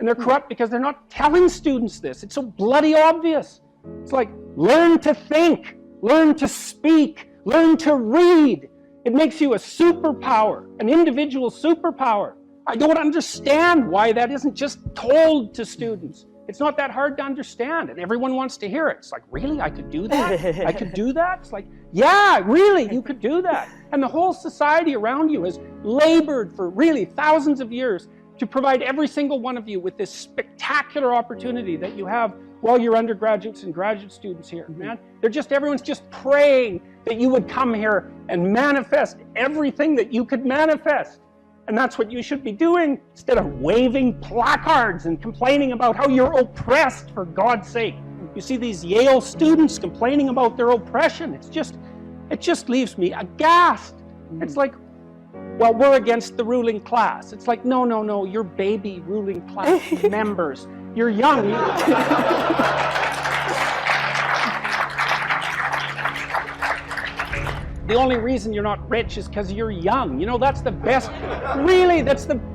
And they're corrupt because they're not telling students this. It's so bloody obvious. It's like, learn to think, learn to speak, learn to read. It makes you a superpower, an individual superpower. I don't understand why that isn't just told to students. It's not that hard to understand, and everyone wants to hear it. It's like, really? I could do that? I could do that? It's like, yeah, really, you could do that. And the whole society around you has labored for really thousands of years to provide every single one of you with this spectacular opportunity that you have while you're undergraduates and graduate students here, man. Everyone's just praying that you would come here and manifest everything that you could manifest. And that's what you should be doing, instead of waving placards and complaining about how you're oppressed, for God's sake. You see these Yale students complaining about their oppression. It just leaves me aghast. It's like, well, we're against the ruling class. It's like, no, you're baby ruling class members. You're young. The only reason you're not rich is because you're young. That's the best. Really,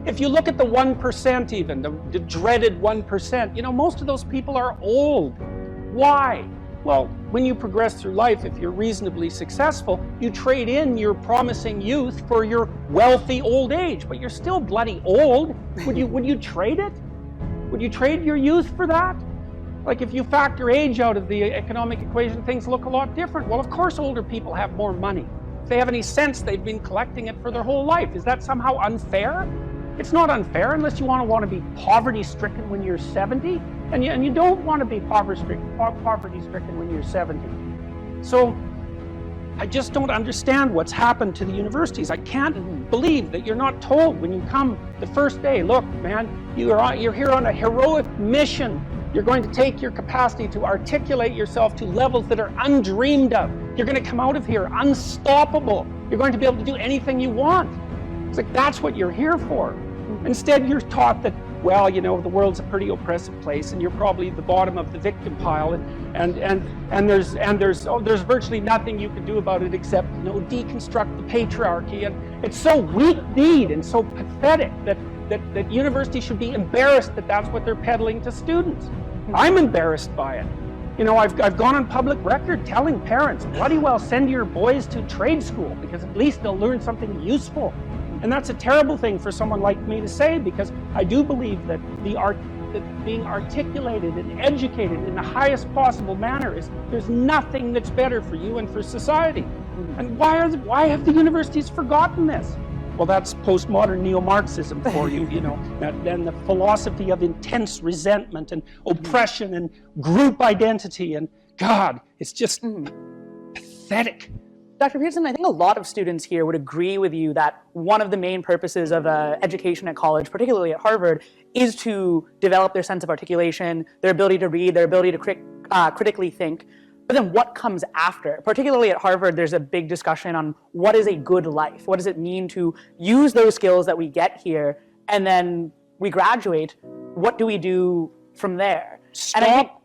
if you look at the 1% even, the dreaded 1%, most of those people are old. Why? Well, when you progress through life, if you're reasonably successful, you trade in your promising youth for your wealthy old age, but you're still bloody old. Would you trade it? Would you trade your youth for that? Like, if you factor age out of the economic equation, things look a lot different. Well, of course older people have more money. If they have any sense, they've been collecting it for their whole life. Is that somehow unfair? It's not unfair unless you want to be poverty-stricken when you're 70, and you don't want to be poverty-stricken when you're 70. So I just don't understand what's happened to the universities. I can't believe that you're not told when you come the first day, look, man, you're here on a heroic mission. You're going to take your capacity to articulate yourself to levels that are undreamed of. You're going to come out of here unstoppable. You're going to be able to do anything you want. It's like, that's what you're here for. Instead, you're taught that, well, the world's a pretty oppressive place, and you're probably the bottom of the victim pile, and there's virtually nothing you can do about it except, deconstruct the patriarchy. And it's so weak-kneed and so pathetic that universities should be embarrassed that that's what they're peddling to students. I'm embarrassed by it. I've gone on public record telling parents, bloody well send your boys to trade school, because at least they'll learn something useful. And that's a terrible thing for someone like me to say, because I do believe that that being articulated and educated in the highest possible manner there's nothing that's better for you and for society. And why have the universities forgotten this? Well, that's postmodern neo-Marxism for you, you know. Then the philosophy of intense resentment and oppression and group identity, and God, it's just pathetic. Dr. Peterson, I think a lot of students here would agree with you that one of the main purposes of education at college, particularly at Harvard, is to develop their sense of articulation, their ability to read, their ability to critically think. But then what comes after? Particularly at Harvard, there's a big discussion on what is a good life? What does it mean to use those skills that we get here, and then we graduate? What do we do from there? Stop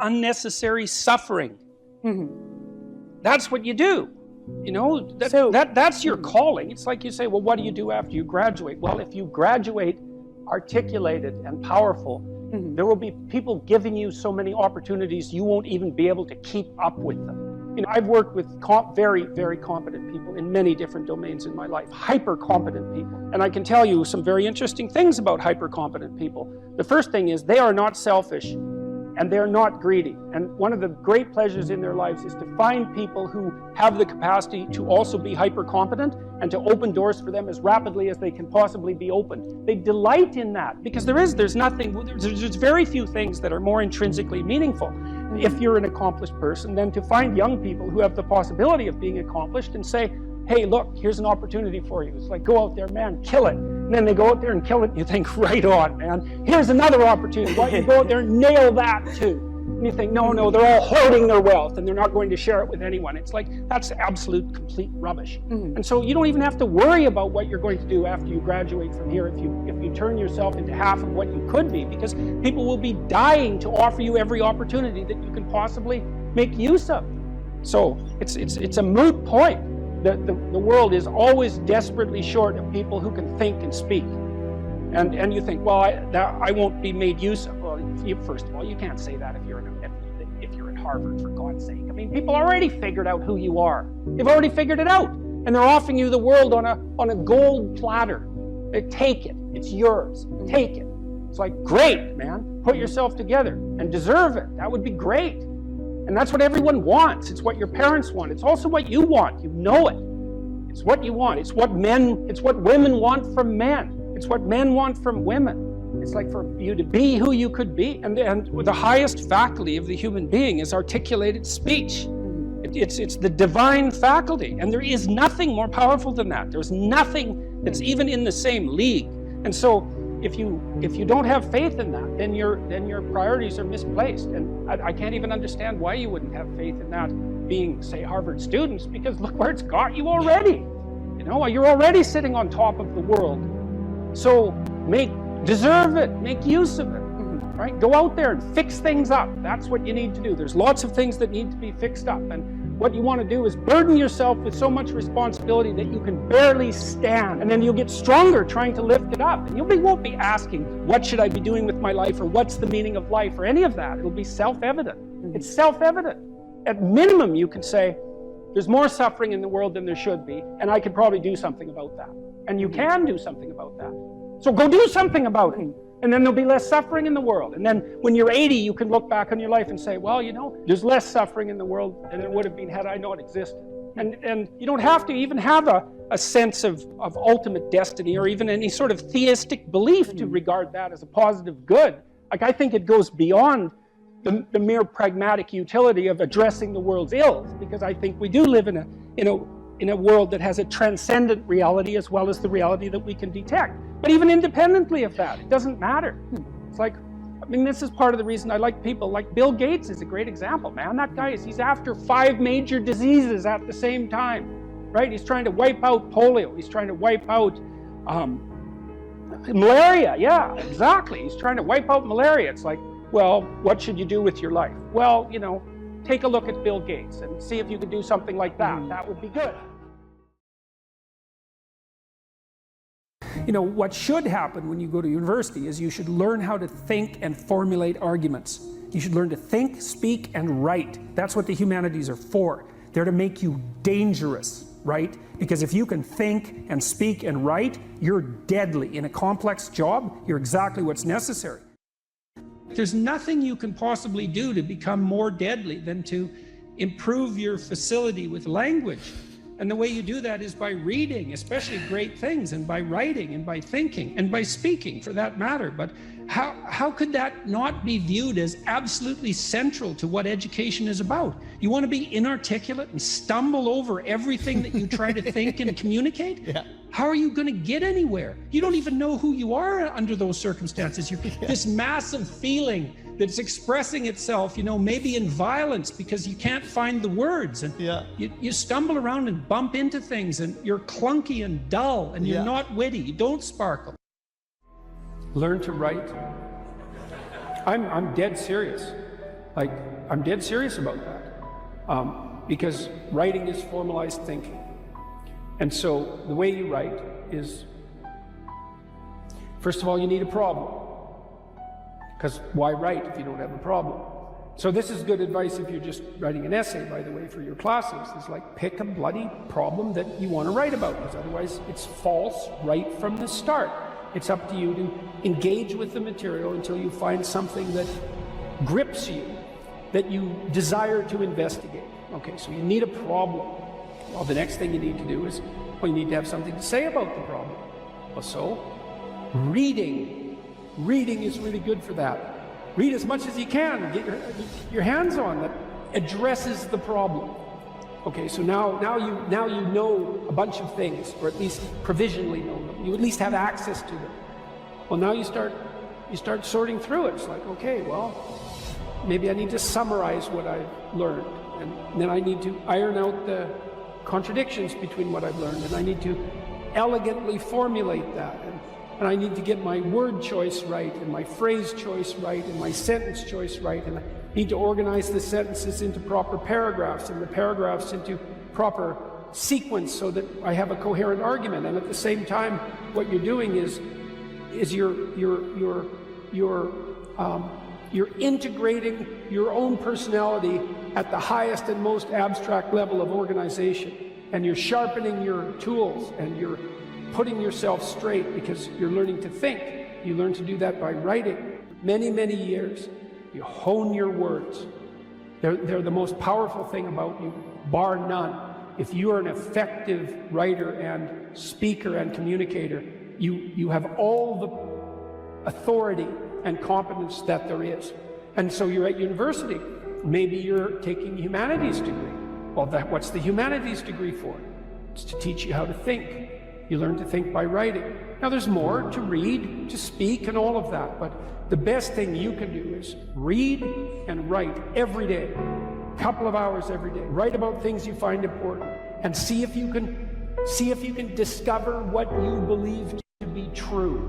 unnecessary suffering. That's what you do. You know, that's your calling. It's like you say, well, what do you do after you graduate? Well, if you graduate articulated and powerful, there will be people giving you so many opportunities you won't even be able to keep up with them. You know, I've worked with very, very competent people in many different domains in my life, hyper competent people. And I can tell you some very interesting things about hyper competent people. The first thing is they are not selfish. And they're not greedy. And one of the great pleasures in their lives is to find people who have the capacity to also be hyper competent and to open doors for them as rapidly as they can possibly be opened. They delight in that because there's very few things that are more intrinsically meaningful if you're an accomplished person than to find young people who have the possibility of being accomplished and say, hey, look, here's an opportunity for you. It's like, go out there, man, kill it. And then they go out there and kill it, and you think, right on, man. Here's another opportunity. Why don't you go out there and nail that too? And you think, no, they're all hoarding their wealth, and they're not going to share it with anyone. It's like, that's absolute, complete rubbish. And so you don't even have to worry about what you're going to do after you graduate from here if you turn yourself into half of what you could be, because people will be dying to offer you every opportunity that you can possibly make use of. So it's a moot point. The world is always desperately short of people who can think and speak. And you think, well, I won't be made use of. Well, first of all, you can't say that if you're at Harvard, for God's sake. I mean, people already figured out who you are. They've already figured it out. And they're offering you the world on a gold platter. Take it. It's yours. Take it. It's like, great, man. Put yourself together and deserve it. That would be great. And that's what everyone wants. It's what your parents want. It's also what you want. You know it. It's what you want. It's what women want from men. It's what men want from women. It's like for you to be who you could be. And the highest faculty of the human being is articulated speech. It's the divine faculty. And there is nothing more powerful than that. There's nothing that's even in the same league. And so if you don't have faith in that, then your priorities are misplaced. And I can't even understand why you wouldn't have faith in that being, say, Harvard students, because look where it's got you already. You know, you're already sitting on top of the world. So deserve it, make use of it, right? Go out there and fix things up. That's what you need to do. There's lots of things that need to be fixed up. And what you want to do is burden yourself with so much responsibility that you can barely stand. And then you'll get stronger trying to lift it up. And you won't be asking, what should I be doing with my life? Or what's the meaning of life? Or any of that. It'll be self-evident. It's self-evident. At minimum, you can say, there's more suffering in the world than there should be. And I could probably do something about that. And you can do something about that. So go do something about it. And then there'll be less suffering in the world. And then when you're 80, you can look back on your life and say, well, you know, there's less suffering in the world than there would have been had I not existed. And you don't have to even have a sense of ultimate destiny or even any sort of theistic belief to regard that as a positive good. Like, I think it goes beyond the mere pragmatic utility of addressing the world's ills, because I think we do live in a world that has a transcendent reality as well as the reality that we can detect. But even independently of that, it doesn't matter. It's like, I mean, this is part of the reason I like people like Bill Gates is a great example, man. That guy he's after 5 major diseases at the same time, right? He's trying to wipe out polio. He's trying to wipe out malaria. Yeah, exactly. He's trying to wipe out malaria. It's like, well, what should you do with your life? Well, you know, take a look at Bill Gates and see if you could do something like that. That would be good. You know, what should happen when you go to university is you should learn how to think and formulate arguments. You should learn to think, speak, and write. That's what the humanities are for. They're to make you dangerous, right? Because if you can think and speak and write, you're deadly. In a complex job, you're exactly what's necessary. There's nothing you can possibly do to become more deadly than to improve your facility with language. And the way you do that is by reading, especially great things, and by writing, and by thinking, and by speaking, for that matter. But how could that not be viewed as absolutely central to what education is about? You want to be inarticulate and stumble over everything that you try to think and communicate? Yeah. How are you going to get anywhere? You don't even know who you are under those circumstances. You're this massive feeling that's expressing itself, maybe in violence because you can't find the words. And you stumble around and bump into things, and you're clunky and dull, and you're not witty. You don't sparkle. Learn to write. I'm dead serious. I'm dead serious about that. Because writing is formalized thinking. And so the way you write is, first of all, you need a problem. Because why write if you don't have a problem? So this is good advice if you're just writing an essay, by the way, for your classes. It's like, pick a bloody problem that you want to write about, because otherwise it's false right from the start. It's up to you to engage with the material until you find something that grips you, that you desire to investigate. Okay, so you need a problem. Well, the next thing you need to do is, you need to have something to say about the problem. Well, so, reading. Reading is really good for that. Read as much as you can. Get your hands on that addresses the problem. Okay, so now you know a bunch of things, or at least provisionally know them. You at least have access to them. Well, now you start sorting through it. It's like, okay, well, maybe I need to summarize what I've learned, and then I need to iron out the contradictions between what I've learned, and I need to elegantly formulate that, and I need to get my word choice right, and my phrase choice right, and my sentence choice right, and I need to organize the sentences into proper paragraphs, and the paragraphs into proper sequence so that I have a coherent argument. And at the same time, what you're doing is you're integrating your own personality at the highest and most abstract level of organization, and you're sharpening your tools, and you're putting yourself straight because you're learning to think. You learn to do that by writing. Many, many years, you hone your words. They're the most powerful thing about you, bar none. If you are an effective writer and speaker and communicator, you have all the authority and competence that there is. And so you're at university. Maybe you're taking a humanities degree. Well, what's the humanities degree for? It's to teach you how to think. You learn to think by writing. Now there's more to read, to speak, and all of that, but the best thing you can do is read and write every day, a couple of hours every day. Write about things you find important, and see if you can discover what you believe to be true.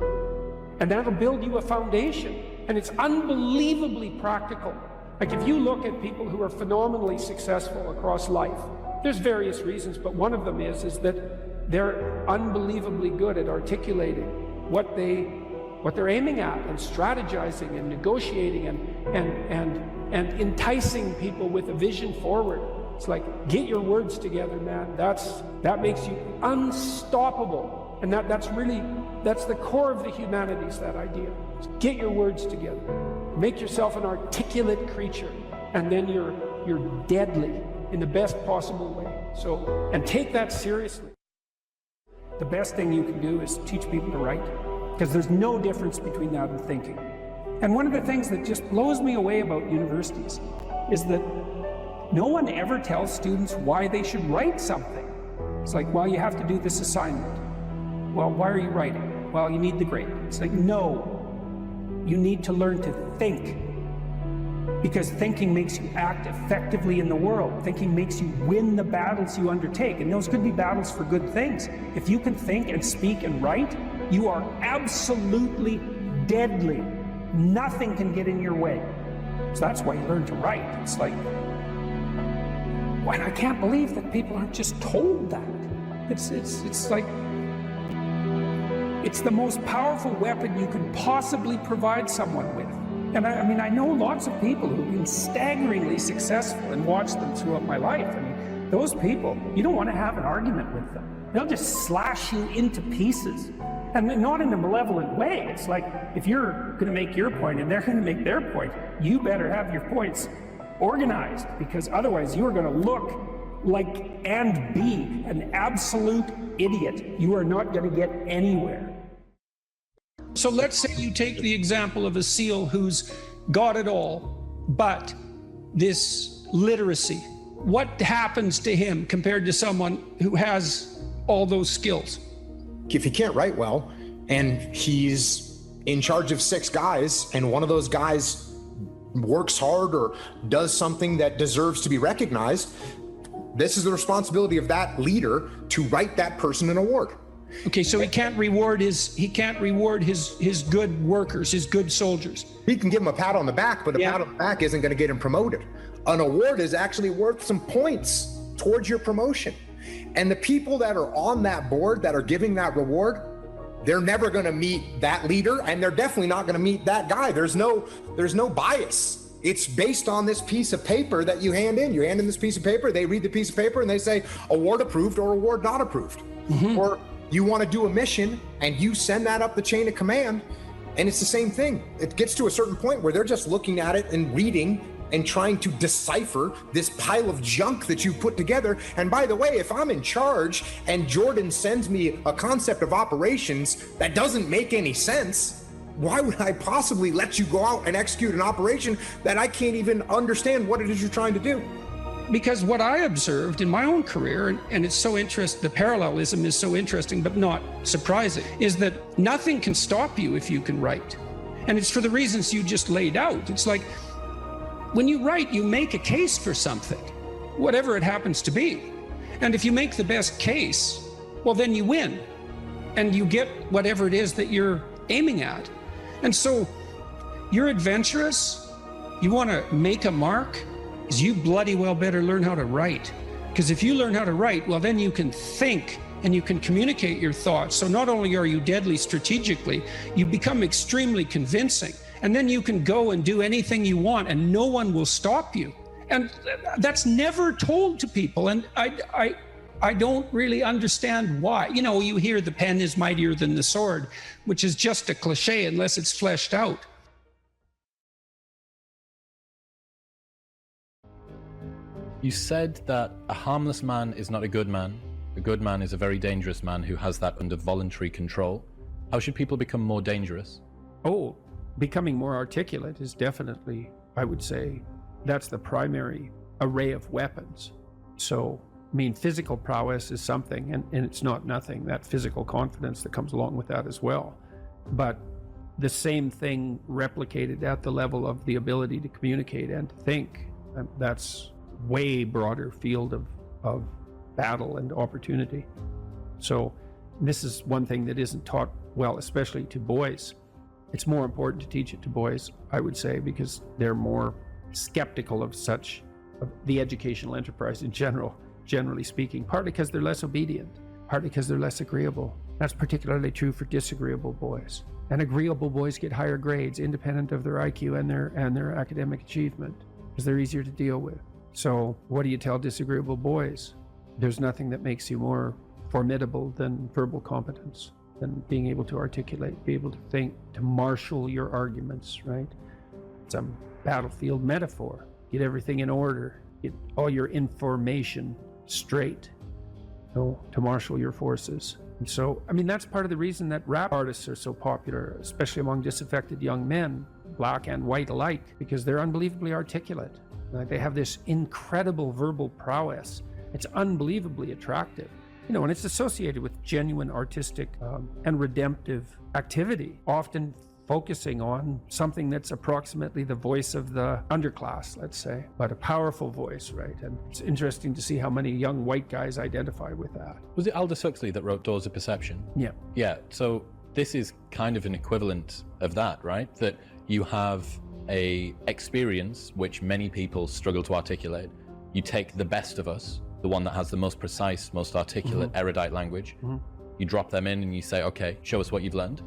And that'll build you a foundation, and it's unbelievably practical. Like if you look at people who are phenomenally successful across life, there's various reasons, but one of them is that they're unbelievably good at articulating what they're aiming at, and strategizing and negotiating and enticing people with a vision forward. It's like, get your words together, man. That makes you unstoppable. And that's the core of the humanities, that idea. Get your words together. Make yourself an articulate creature, and then you're deadly in the best possible way. So, and take that seriously. The best thing you can do is teach people to write, because there's no difference between that and thinking. And one of the things that just blows me away about universities is that no one ever tells students why they should write something. It's like, well, you have to do this assignment. Well, why are you writing? Well, you need the grade. It's like, no, you need to learn to think. Because thinking makes you act effectively in the world. Thinking makes you win the battles you undertake. And those could be battles for good things. If you can think and speak and write, you are absolutely deadly. Nothing can get in your way. So that's why you learn to write. It's like, well, I can't believe that people aren't just told that. It's like, it's the most powerful weapon you can possibly provide someone with. And I know lots of people who've been staggeringly successful, and watched them throughout my life. I mean, those people, you don't want to have an argument with them. They'll just slash you into pieces. And not in a malevolent way. It's like, if you're going to make your point and they're going to make their point, you better have your points organized, because otherwise you're going to look and be an absolute idiot, you are not going to get anywhere. So let's say you take the example of a SEAL who's got it all, but this literacy. What happens to him compared to someone who has all those skills? If he can't write well and he's in charge of 6 guys and one of those guys works hard or does something that deserves to be recognized, this is the responsibility of that leader to write that person an award. Okay, so he can't reward his good workers, his good soldiers. He can give him a pat on the back, but a pat on the back isn't going to get him promoted. An award is actually worth some points towards your promotion. And the people that are on that board that are giving that reward, they're never going to meet that leader, and they're definitely not going to meet that guy. There's no bias. It's based on this piece of paper that you hand in. You hand in this piece of paper, they read the piece of paper, and they say award approved or award not approved. Mm-hmm. Or you want to do a mission, and you send that up the chain of command, and it's the same thing. It gets to a certain point where they're just looking at it and reading and trying to decipher this pile of junk that you put together. And by the way, if I'm in charge and Jordan sends me a concept of operations that doesn't make any sense, why would I possibly let you go out and execute an operation that I can't even understand what it is you're trying to do? Because what I observed in my own career, and it's so interesting, the parallelism is so interesting but not surprising, is that nothing can stop you if you can write. And it's for the reasons you just laid out. It's like, when you write, you make a case for something, whatever it happens to be. And if you make the best case, well, then you win. And you get whatever it is that you're aiming at. And so you're adventurous, you want to make a mark, is you bloody well better learn how to write. Because if you learn how to write, well, then you can think and you can communicate your thoughts. So not only are you deadly strategically, you become extremely convincing. And then you can go and do anything you want and no one will stop you. And that's never told to people. And I don't really understand why. You know, you hear the pen is mightier than the sword, which is just a cliche unless it's fleshed out. You said that a harmless man is not a good man. A good man is a very dangerous man who has that under voluntary control. How should people become more dangerous? Oh, becoming more articulate is definitely, I would say, that's the primary array of weapons. So, I mean, physical prowess is something, and it's not nothing, that physical confidence that comes along with that as well. But the same thing replicated at the level of the ability to communicate and to think, that's way broader field of battle and opportunity. So this is one thing that isn't taught well, especially to boys. It's more important to teach it to boys, I would say, because they're more skeptical of the educational enterprise in general, generally speaking, partly because they're less obedient, partly because they're less agreeable. That's particularly true for disagreeable boys. And agreeable boys get higher grades independent of their IQ and their academic achievement, because they're easier to deal with. So what do you tell disagreeable boys? There's nothing that makes you more formidable than verbal competence, than being able to articulate, be able to think, to marshal your arguments, right? It's a battlefield metaphor. Get everything in order, get all your information straight, to marshal your forces. And so, I mean, that's part of the reason that rap artists are so popular, especially among disaffected young men, black and white alike, because they're unbelievably articulate. Like, they have this incredible verbal prowess. It's unbelievably attractive. You know, and it's associated with genuine artistic and redemptive activity, often focusing on something that's approximately the voice of the underclass, let's say, but a powerful voice, right? And it's interesting to see how many young white guys identify with that. Was it Aldous Huxley that wrote Doors of Perception? Yeah. Yeah, so this is kind of an equivalent of that, right? That you have a experience which many people struggle to articulate. You take the best of us, the one that has the most precise, most articulate, erudite language. You drop them in and you say, okay, show us what you've learned.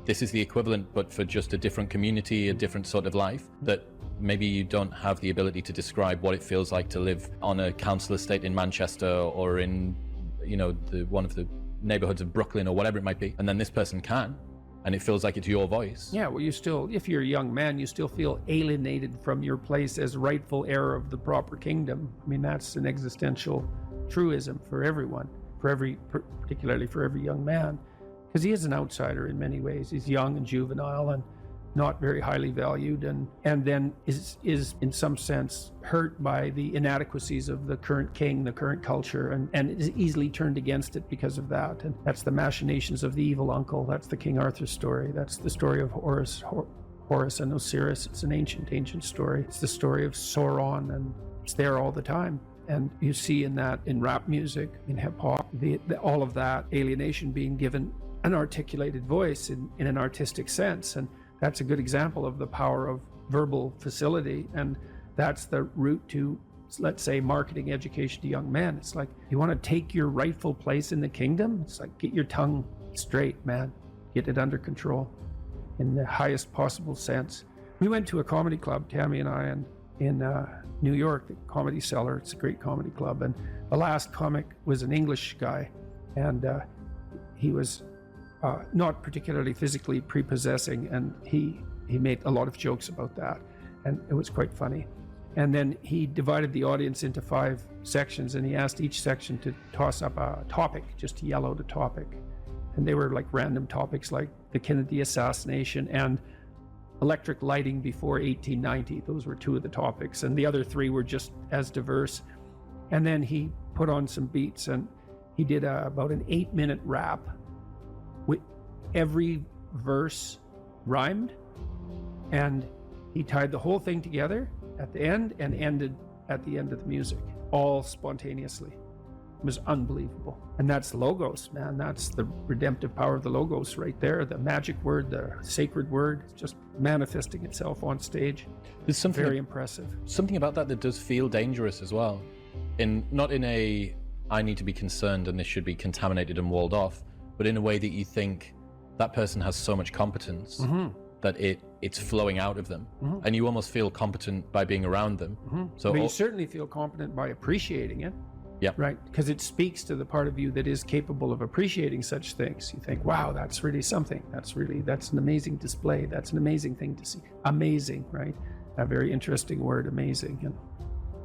This is the equivalent, but for just a different community, a different sort of life, that maybe you don't have the ability to describe what it feels like to live on a council estate in Manchester or in, you know, one of the neighborhoods of Brooklyn or whatever it might be. And then this person can. and it feels like it's your voice. Yeah, well, you still, if you're a young man, you still feel alienated from your place as rightful heir of the proper kingdom. I mean, that's an existential truism for everyone, particularly for every young man, because he is an outsider in many ways. He's young and juvenile and not very highly valued, and then is in some sense hurt by the inadequacies of the current king, the current culture, and is easily turned against it because of that. And that's the machinations of the evil uncle. That's the King Arthur story. That's the story of Horus and Osiris. It's an ancient story. It's the story of Sauron, and it's there all the time. And you see in that, in rap music, in hip hop, all of that alienation being given an articulated voice in an artistic sense. And that's a good example of the power of verbal facility. And that's the route to, let's say, marketing education to young men. It's like, you want to take your rightful place in the kingdom? It's like, get your tongue straight, man. Get it under control in the highest possible sense. We went to a comedy club, Tammy and I, in New York, the Comedy Cellar. It's a great comedy club. And the last comic was an English guy. And he was not particularly physically prepossessing, and he made a lot of jokes about that, and it was quite funny. And then he divided the audience into 5 sections, and he asked each section to toss up a topic, just to yell out a topic. And they were like random topics, like the Kennedy assassination and electric lighting before 1890. Those were 2 of the topics, and the other 3 were just as diverse. And then he put on some beats, and he did about an 8-minute rap. Every verse rhymed, and he tied the whole thing together at the end and ended at the end of the music, all spontaneously. It was unbelievable. And that's logos, man. That's the redemptive power of the logos right there. The magic word, the sacred word, just manifesting itself on stage. There's something very impressive. Something about that does feel dangerous as well. Not in a, I need to be concerned and this should be contaminated and walled off, but in a way that you think, that person has so much competence that it's flowing out of them, and you almost feel competent by being around them. So, but you certainly feel competent by appreciating it. Yeah. Right. Because it speaks to the part of you that is capable of appreciating such things. You think, wow, that's really something. That's an amazing display. That's an amazing thing to see. Amazing, right? A very interesting word, amazing. And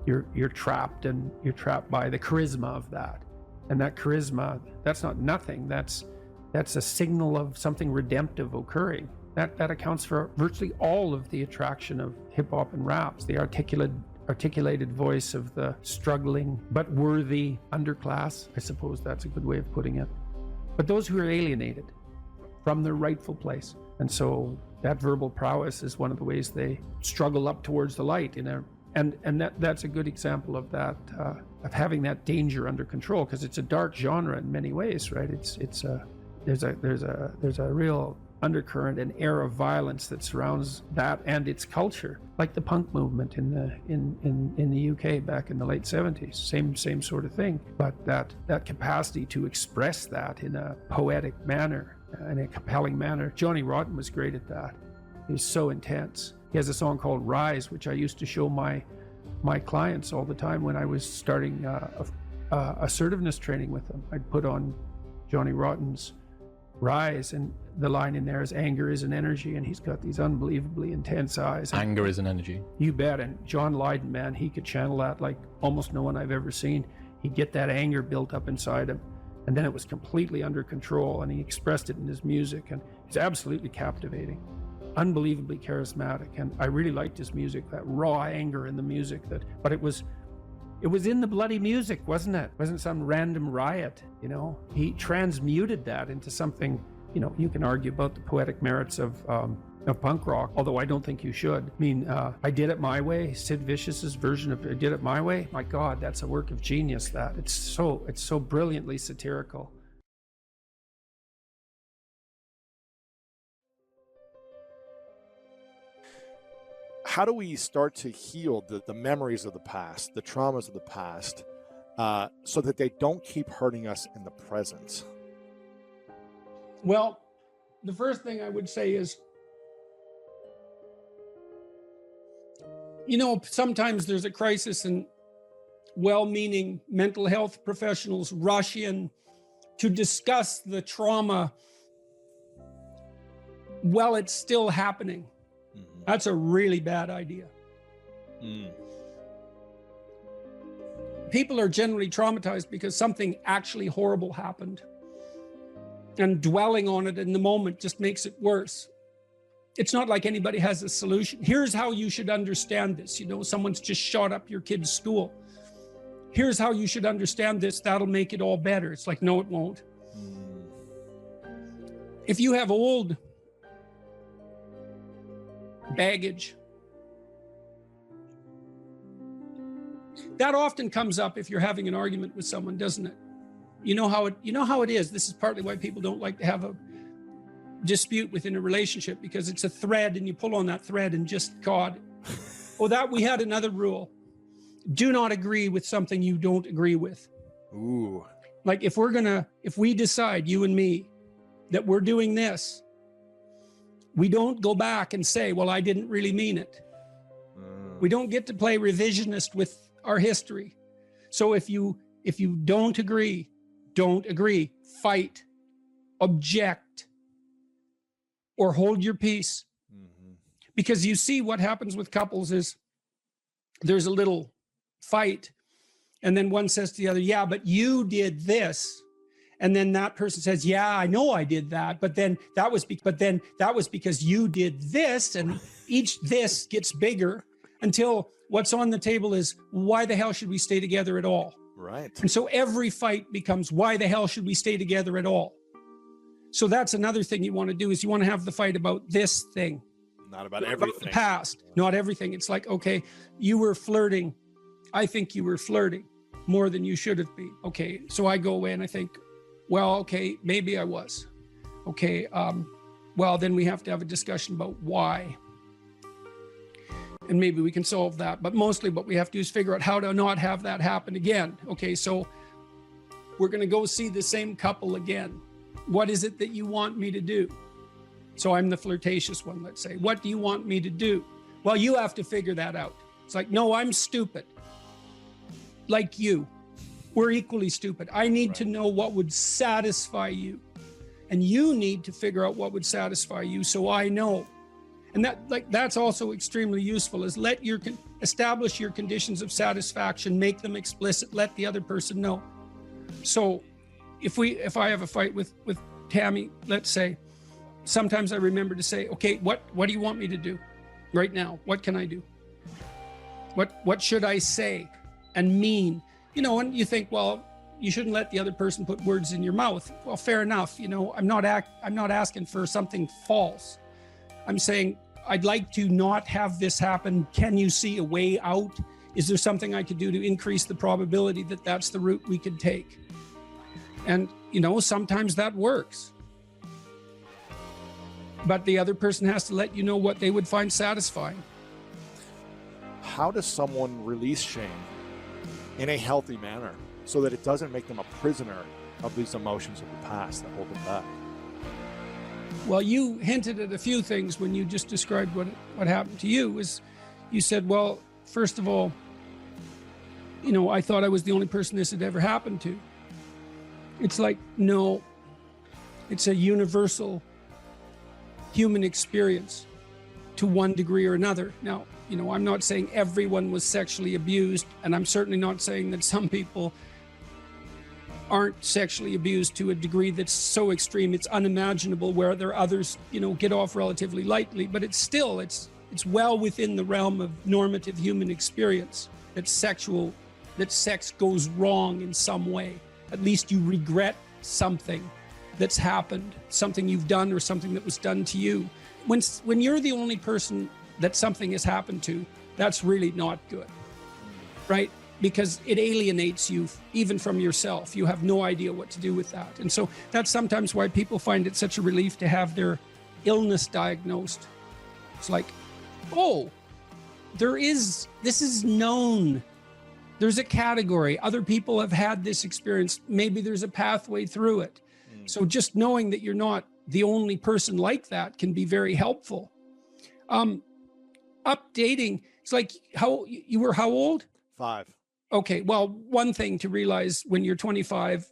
you're trapped by the charisma of that. And that charisma, that's not nothing. That's a signal of something redemptive occurring. That accounts for virtually all of the attraction of hip hop and raps. The articulated voice of the struggling but worthy underclass. I suppose that's a good way of putting it. But those who are alienated from their rightful place. And so that verbal prowess is one of the ways they struggle up towards the light. That's a good example of that, of having that danger under control, because it's a dark genre in many ways, right? There's a real undercurrent and air of violence that surrounds that and its culture, like the punk movement in the UK back in the late 70s. Same sort of thing, but that capacity to express that in a poetic manner, in a compelling manner. Johnny Rotten was great at that. He was so intense. He has a song called Rise, which I used to show my clients all the time when I was starting assertiveness training with them. I'd put on Johnny Rotten's Rise, and the line in there is, anger is an energy, and he's got these unbelievably intense eyes. Anger is an energy. You bet. And John Lydon, man, he could channel that like almost no one I've ever seen. He'd get that anger built up inside him, and then it was completely under control, and he expressed it in his music, and he's absolutely captivating, unbelievably charismatic. And I really liked his music, that raw anger in the music, but it was in the bloody music, wasn't it? It wasn't some random riot, He transmuted that into something, you can argue about the poetic merits of punk rock, although I don't think you should. I mean, I Did It My Way, Sid Vicious's version of I Did It My Way. My God, that's a work of genius, that. It's so brilliantly satirical. How do we start to heal the memories of the past, the traumas of the past, so that they don't keep hurting us in the present? Well, the first thing I would say is, sometimes there's a crisis and well-meaning mental health professionals rush in to discuss the trauma while it's still happening. That's a really bad idea. People are generally traumatized because something actually horrible happened. And dwelling on it in the moment just makes it worse. It's not like anybody has a solution. Here's how you should understand this. You know, someone's just shot up your kid's school. Here's how you should understand this. That'll make it all better. It's like, no, it won't. If you have old baggage, that often comes up if you're having an argument with someone, doesn't it? You know how it is. This is partly why people don't like to have a dispute within a relationship, because it's a thread and you pull on that thread and just, God, we had another rule. Do not agree with something you don't agree with. Ooh. Like if we decide, you and me, that we're doing this, we don't go back and say, well, I didn't really mean it. We don't get to play revisionist with our history. So if you don't agree, fight, object, or hold your peace. Because you see what happens with couples is there's a little fight, and then one says to the other, yeah, but you did this. And then that person says, yeah, I know I did that, but then that was because you did this, and each this gets bigger until what's on the table is, why the hell should we stay together at all? Right. And so every fight becomes, why the hell should we stay together at all? So that's another thing you want to do, is you want to have the fight about this thing. Not about everything. About the past, not everything. It's like, okay, you were flirting. I think you were flirting more than you should have been. Okay, so I go away and I think, well, okay, maybe I was. Okay, well, then we have to have a discussion about why. And maybe we can solve that. But mostly what we have to do is figure out how to not have that happen again. Okay, so we're going to go see the same couple again. What is it that you want me to do? So I'm the flirtatious one, let's say. What do you want me to do? Well, you have to figure that out. It's like, no, I'm stupid. Like you. We're equally stupid. I need to know what would satisfy you. And you need to figure out what would satisfy you, so I know. And that's also extremely useful, is establish your conditions of satisfaction, make them explicit, let the other person know. So if I have a fight with Tammy, let's say, sometimes I remember to say, okay, what do you want me to do right now? What can I do? What should I say and mean? You know, and you think, well, you shouldn't let the other person put words in your mouth. Well, fair enough. You know, I'm not asking for something false. I'm saying, I'd like to not have this happen. Can you see a way out? Is there something I could do to increase the probability that that's the route we could take? And, you know, sometimes that works. But the other person has to let you know what they would find satisfying. How does someone release shame in a healthy manner so that it doesn't make them a prisoner of these emotions of the past that hold them back? Well, you hinted at a few things when you just described what happened to you. Is you said, well, first of all, you know, I thought I was the only person this had ever happened to. It's like, no, it's a universal human experience to one degree or another. Now, you know, I'm not saying everyone was sexually abused, and I'm certainly not saying that some people aren't sexually abused to a degree that's so extreme it's unimaginable, where there are others, you know, get off relatively lightly. But it's still, it's well within the realm of normative human experience that sex goes wrong in some way. At least you regret something that's happened, something you've done or something that was done to you. When you're the only person that something has happened to, that's really not good, right? Because it alienates you even from yourself. You have no idea what to do with that. And so that's sometimes why people find it such a relief to have their illness diagnosed. It's like, oh, this is known. There's a category. Other people have had this experience. Maybe there's a pathway through it. So just knowing that you're not the only person like that can be very helpful. Updating, it's like, you were how old? 5. Okay, well, one thing to realize when you're 25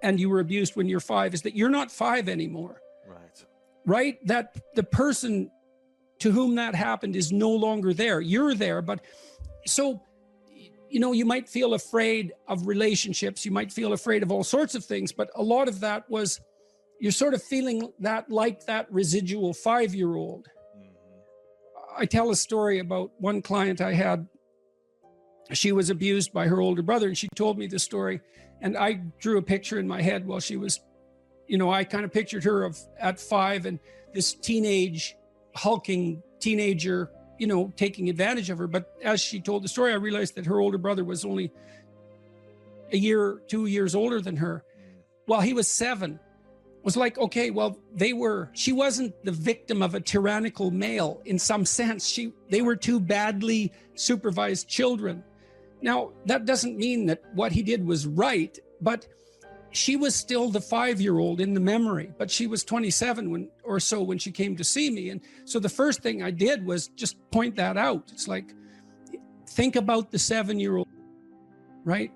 and you were abused when you're 5 is that you're not 5 anymore. Right. right? That the person to whom that happened is no longer there. You're there, but so, you know, you might feel afraid of relationships, you might feel afraid of all sorts of things, but a lot of that was you're sort of feeling that, like that residual 5-year-old. I tell a story about one client I had. She was abused by her older brother, and she told me the story, and I drew a picture in my head while she was, you know, I kind of pictured her at 5 and this hulking teenager, you know, taking advantage of her. But as she told the story, I realized that her older brother was only a year, 2 years older than her. While he was 7, it was like, okay, well, she wasn't the victim of a tyrannical male in some sense. They were 2 badly supervised children. Now, that doesn't mean that what he did was right, but she was still the 5-year-old in the memory, but she was 27 when she came to see me. And so the first thing I did was just point that out. It's like, think about the 7-year-old, right?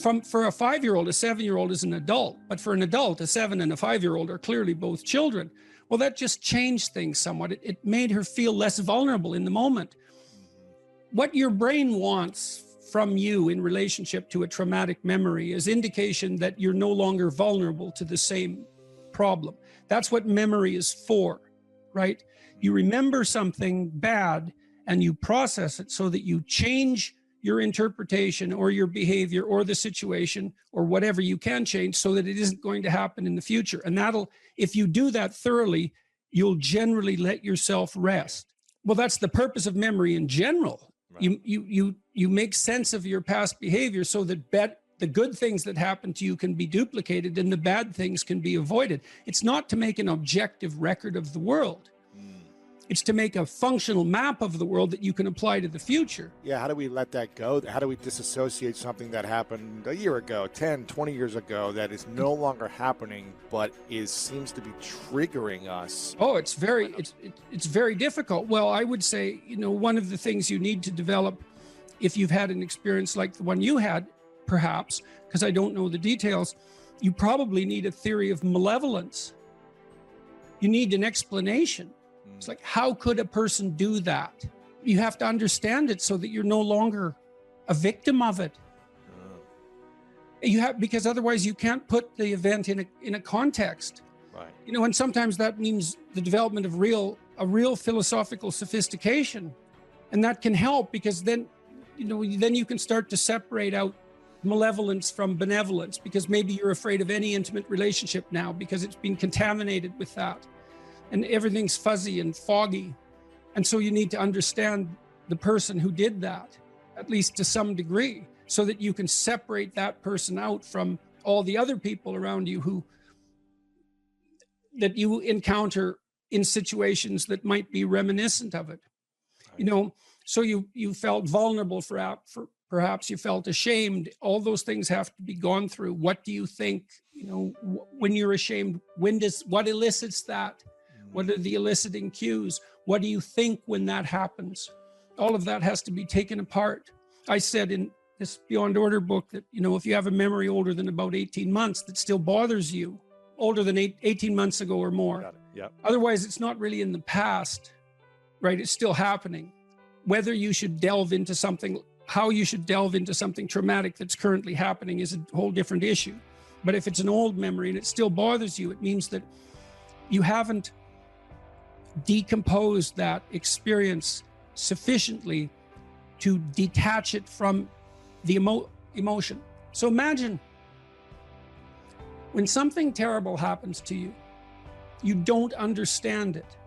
For a 5-year-old, a 7-year-old is an adult, but for an adult, a 7 and a 5-year-old are clearly both children. Well, that just changed things somewhat. It made her feel less vulnerable in the moment. What your brain wants from you in relationship to a traumatic memory is indication that you're no longer vulnerable to the same problem. That's what memory is for, right? You remember something bad and you process it so that you change your interpretation or your behavior or the situation or whatever you can change so that it isn't going to happen in the future. And if you do that thoroughly, you'll generally let yourself rest. Well, that's the purpose of memory in general. Right. You make sense of your past behavior so that the good things that happen to you can be duplicated and the bad things can be avoided. It's not to make an objective record of the world. It's to make a functional map of the world that you can apply to the future. Yeah, how do we let that go? How do we disassociate something that happened a year ago, 10, 20 years ago, that is no longer happening, but seems to be triggering us? Oh, it's very difficult. Well, I would say, you know, one of the things you need to develop if you've had an experience like the one you had, perhaps, because I don't know the details, you probably need a theory of malevolence. You need an explanation. It's like, how could a person do that? You have to understand it so that you're no longer a victim of it. Because otherwise you can't put the event in a context. Right. You know, and sometimes that means the development of a real philosophical sophistication. And that can help because then you can start to separate out malevolence from benevolence, because maybe you're afraid of any intimate relationship now because it's been contaminated with that. And everything's fuzzy and foggy. And so you need to understand the person who did that, at least to some degree, so that you can separate that person out from all the other people around you that you encounter in situations that might be reminiscent of it. You know, so you felt vulnerable perhaps you felt ashamed. All those things have to be gone through. What do you think, you know, when you're ashamed, what elicits that? What are the eliciting cues? What do you think when that happens? All of that has to be taken apart. I said in this Beyond Order book that, you know, if you have a memory older than about 18 months that still bothers you, older than 18 months ago or more. Got it. Yep. Otherwise, it's not really in the past, right? It's still happening. Whether you should delve into something, how you should delve into something traumatic that's currently happening is a whole different issue. But if it's an old memory and it still bothers you, it means that you haven't decompose that experience sufficiently to detach it from the emotion. So imagine when something terrible happens to you, you don't understand it.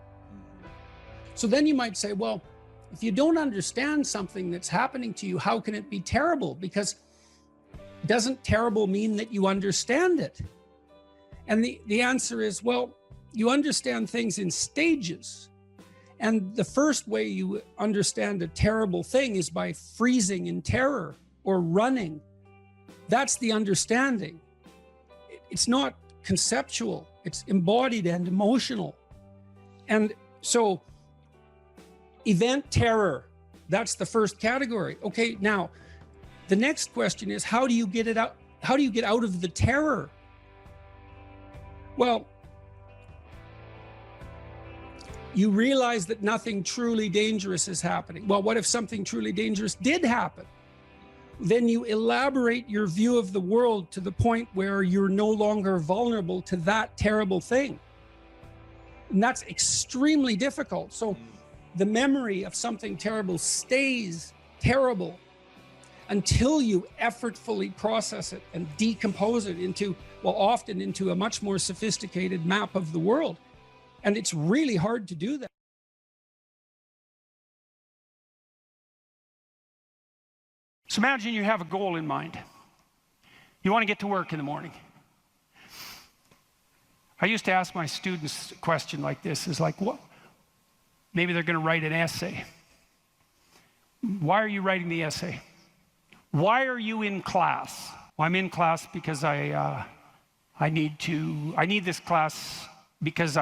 So then you might say, well, if you don't understand something that's happening to you, how can it be terrible? Because doesn't terrible mean that you understand it? And the answer is, well, you understand things in stages. And the first way you understand a terrible thing is by freezing in terror or running. That's the understanding. It's not conceptual, it's embodied and emotional. And so event terror, that's the first category. Okay, now the next question is, how do you get it out? How do you get out of the terror? Well, you realize that nothing truly dangerous is happening. Well, what if something truly dangerous did happen? Then you elaborate your view of the world to the point where you're no longer vulnerable to that terrible thing. And that's extremely difficult. So the memory of something terrible stays terrible until you effortfully process it and decompose it into, well, often into a much more sophisticated map of the world. And it's really hard to do that. So imagine you have a goal in mind. You want to get to work in the morning. I used to ask my students a question like this, is like, what? Maybe they're going to write an essay. Why are you writing the essay? Why are you in class? Well, I'm in class because I need this class because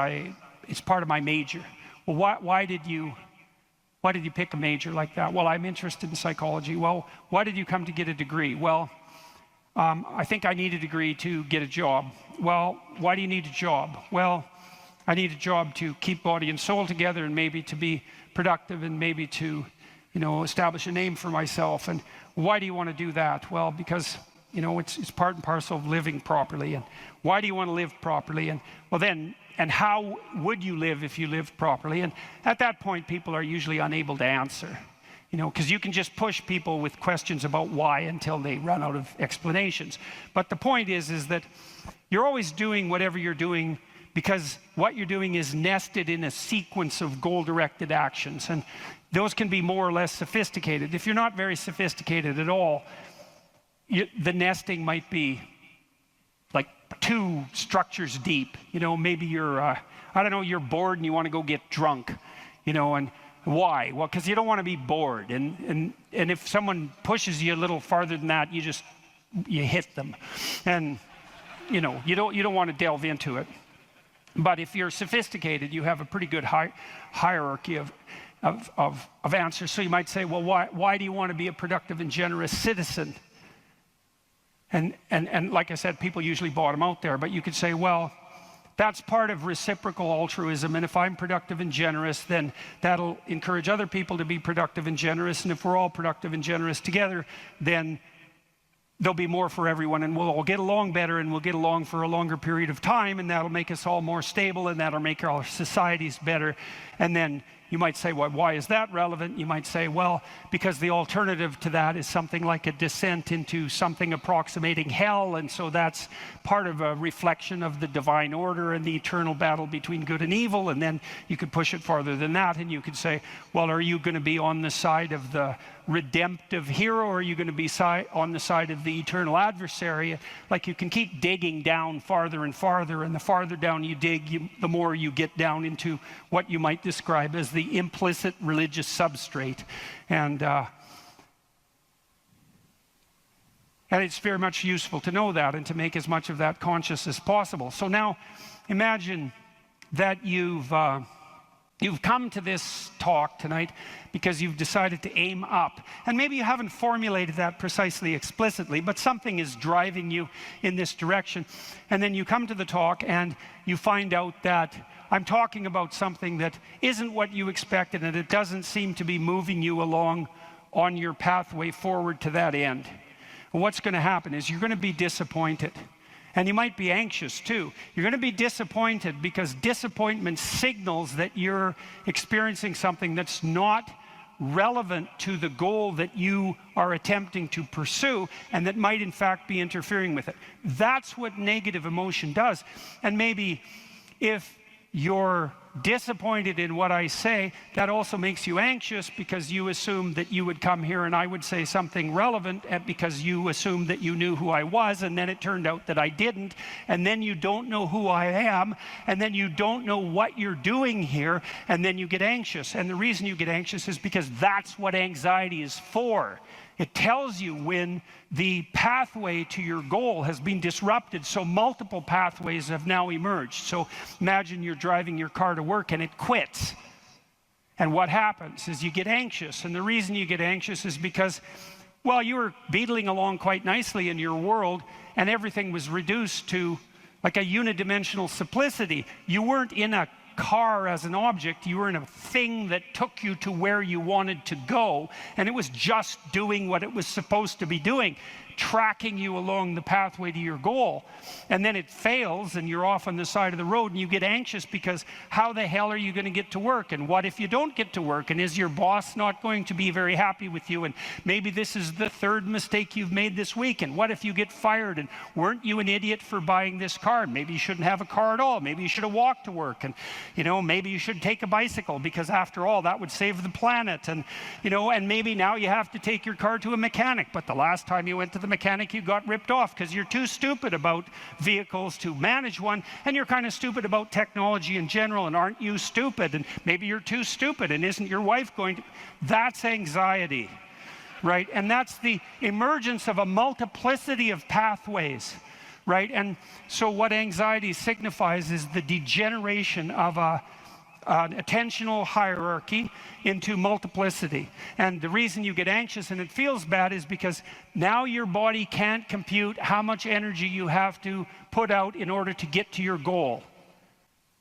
it's part of my major. Well, why did you pick a major like that? Well, I'm interested in psychology. Well, why did you come to get a degree? Well, I think I need a degree to get a job. Well, why do you need a job? Well, I need a job to keep body and soul together, and maybe to be productive, and maybe to, establish a name for myself. And why do you want to do that? Well, because, it's part and parcel of living properly. And why do you want to live properly? And well, then, and how would you live if you lived properly? And at that point, people are usually unable to answer, because you can just push people with questions about why until they run out of explanations. But the point is that you're always doing whatever you're doing because what you're doing is nested in a sequence of goal-directed actions. And those can be more or less sophisticated. If you're not very sophisticated at all, the nesting might be like 2 structures deep. Maybe you're, you're bored and you want to go get drunk, and why? Well, because you don't want to be bored. And if someone pushes you a little farther than that, you hit them. And, you don't want to delve into it. But if you're sophisticated, you have a pretty good hierarchy of answers. So you might say, well, why do you want to be a productive and generous citizen? And like I said, people usually bottom out there, but you could say, well, that's part of reciprocal altruism, and if I'm productive and generous, then that'll encourage other people to be productive and generous, and if we're all productive and generous together, then there'll be more for everyone, and we'll all get along better, and we'll get along for a longer period of time, and that'll make us all more stable, and that'll make our societies better. And then you might say, well, why is that relevant? You might say, well, because the alternative to that is something like a descent into something approximating hell, and so that's part of a reflection of the divine order and the eternal battle between good and evil. And then you could push it farther than that, and you could say, well, are you going to be on the side of the redemptive hero, or are you going to be on the side of the eternal adversary? Like, you can keep digging down farther and farther, and the farther down you dig, the more you get down into what you might describe as the implicit religious substrate. And it's very much useful to know that and to make as much of that conscious as possible. So now imagine that you've come to this talk tonight because you've decided to aim up. And maybe you haven't formulated that precisely explicitly, but something is driving you in this direction. And then you come to the talk and you find out that I'm talking about something that isn't what you expected, and it doesn't seem to be moving you along on your pathway forward to that end. And what's going to happen is you're going to be disappointed. And you might be anxious too. You're going to be disappointed because disappointment signals that you're experiencing something that's not relevant to the goal that you are attempting to pursue, and that might in fact be interfering with it. That's what negative emotion does. And maybe if you're disappointed in what I say, that also makes you anxious because you assumed that you would come here and I would say something relevant, because you assumed that you knew who I was, and then it turned out that I didn't, and then you don't know who I am, and then you don't know what you're doing here, and then you get anxious. And the reason you get anxious is because that's what anxiety is for. It tells you when the pathway to your goal has been disrupted. So multiple pathways have now emerged. So imagine you're driving your car to work and it quits. And what happens is you get anxious. And the reason you get anxious is because, well, you were beetling along quite nicely in your world, and everything was reduced to like a unidimensional simplicity. You weren't in a car as an object. You were in a thing that took you to where you wanted to go, and it was just doing what it was supposed to be doing, tracking you along the pathway to your goal. And then it fails and you're off on the side of the road and you get anxious because how the hell are you going to get to work? And what if you don't get to work? And is your boss not going to be very happy with you? And maybe this is the third mistake you've made this week. And what if you get fired? And weren't you an idiot for buying this car? Maybe you shouldn't have a car at all. Maybe you should have walked to work. And, you know, maybe you should take a bicycle because after all, that would save the planet. And, you know, and maybe now you have to take your car to a mechanic. But the last time you went to the mechanic, you got ripped off because you're too stupid about vehicles to manage one, and you're kind of stupid about technology in general. And aren't you stupid? And maybe you're too stupid, and isn't your wife going to? That's anxiety, right? And that's the emergence of a multiplicity of pathways, right? And so what anxiety signifies is the degeneration of an attentional hierarchy into multiplicity. And the reason you get anxious and it feels bad is because now your body can't compute how much energy you have to put out in order to get to your goal.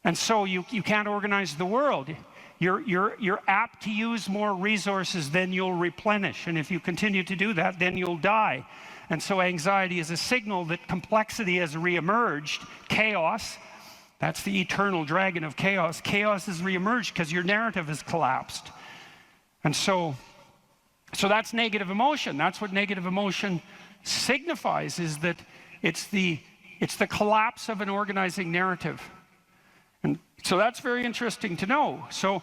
And so you can't organize the world. You're apt to use more resources than you'll replenish. And if you continue to do that, then you'll die. And so anxiety is a signal that complexity has reemerged, chaos. That's the eternal dragon of chaos. Chaos has reemerged because your narrative has collapsed. And so that's negative emotion. That's what negative emotion signifies, is that it's the collapse of an organizing narrative. And so that's very interesting to know. So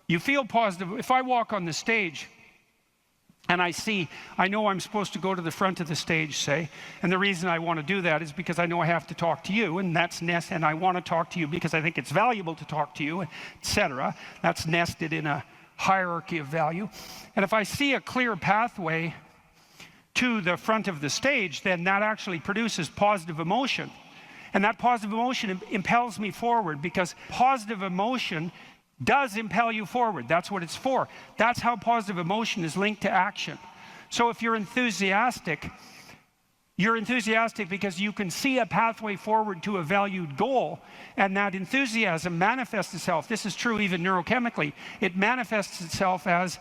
you feel positive. If I walk on the stage and I know I'm supposed to go to the front of the stage, say, and the reason I want to do that is because I know I have to talk to you, and that's and I want to talk to you because I think it's valuable to talk to you, etc. That's nested in a hierarchy of value. And if I see a clear pathway to the front of the stage, then that actually produces positive emotion. And that positive emotion impels me forward, because positive emotion does impel you forward. That's what it's for. That's how positive emotion is linked to action. So if you're enthusiastic because you can see a pathway forward to a valued goal, and that enthusiasm manifests itself. This is true even neurochemically. It manifests itself as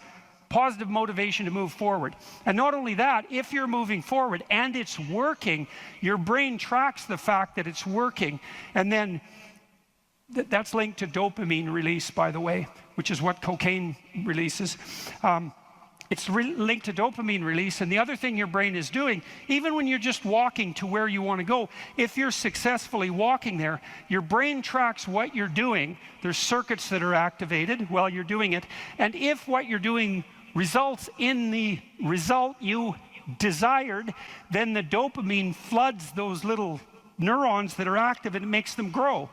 positive motivation to move forward. And not only that, if you're moving forward and it's working, your brain tracks the fact that it's working, and then that's linked to dopamine release, by the way, which is what cocaine releases. It's linked to dopamine release. And the other thing your brain is doing, even when you're just walking to where you want to go, if you're successfully walking there, your brain tracks what you're doing. There's circuits that are activated while you're doing it. And if what you're doing results in the result you desired, then the dopamine floods those little neurons that are active, and it makes them grow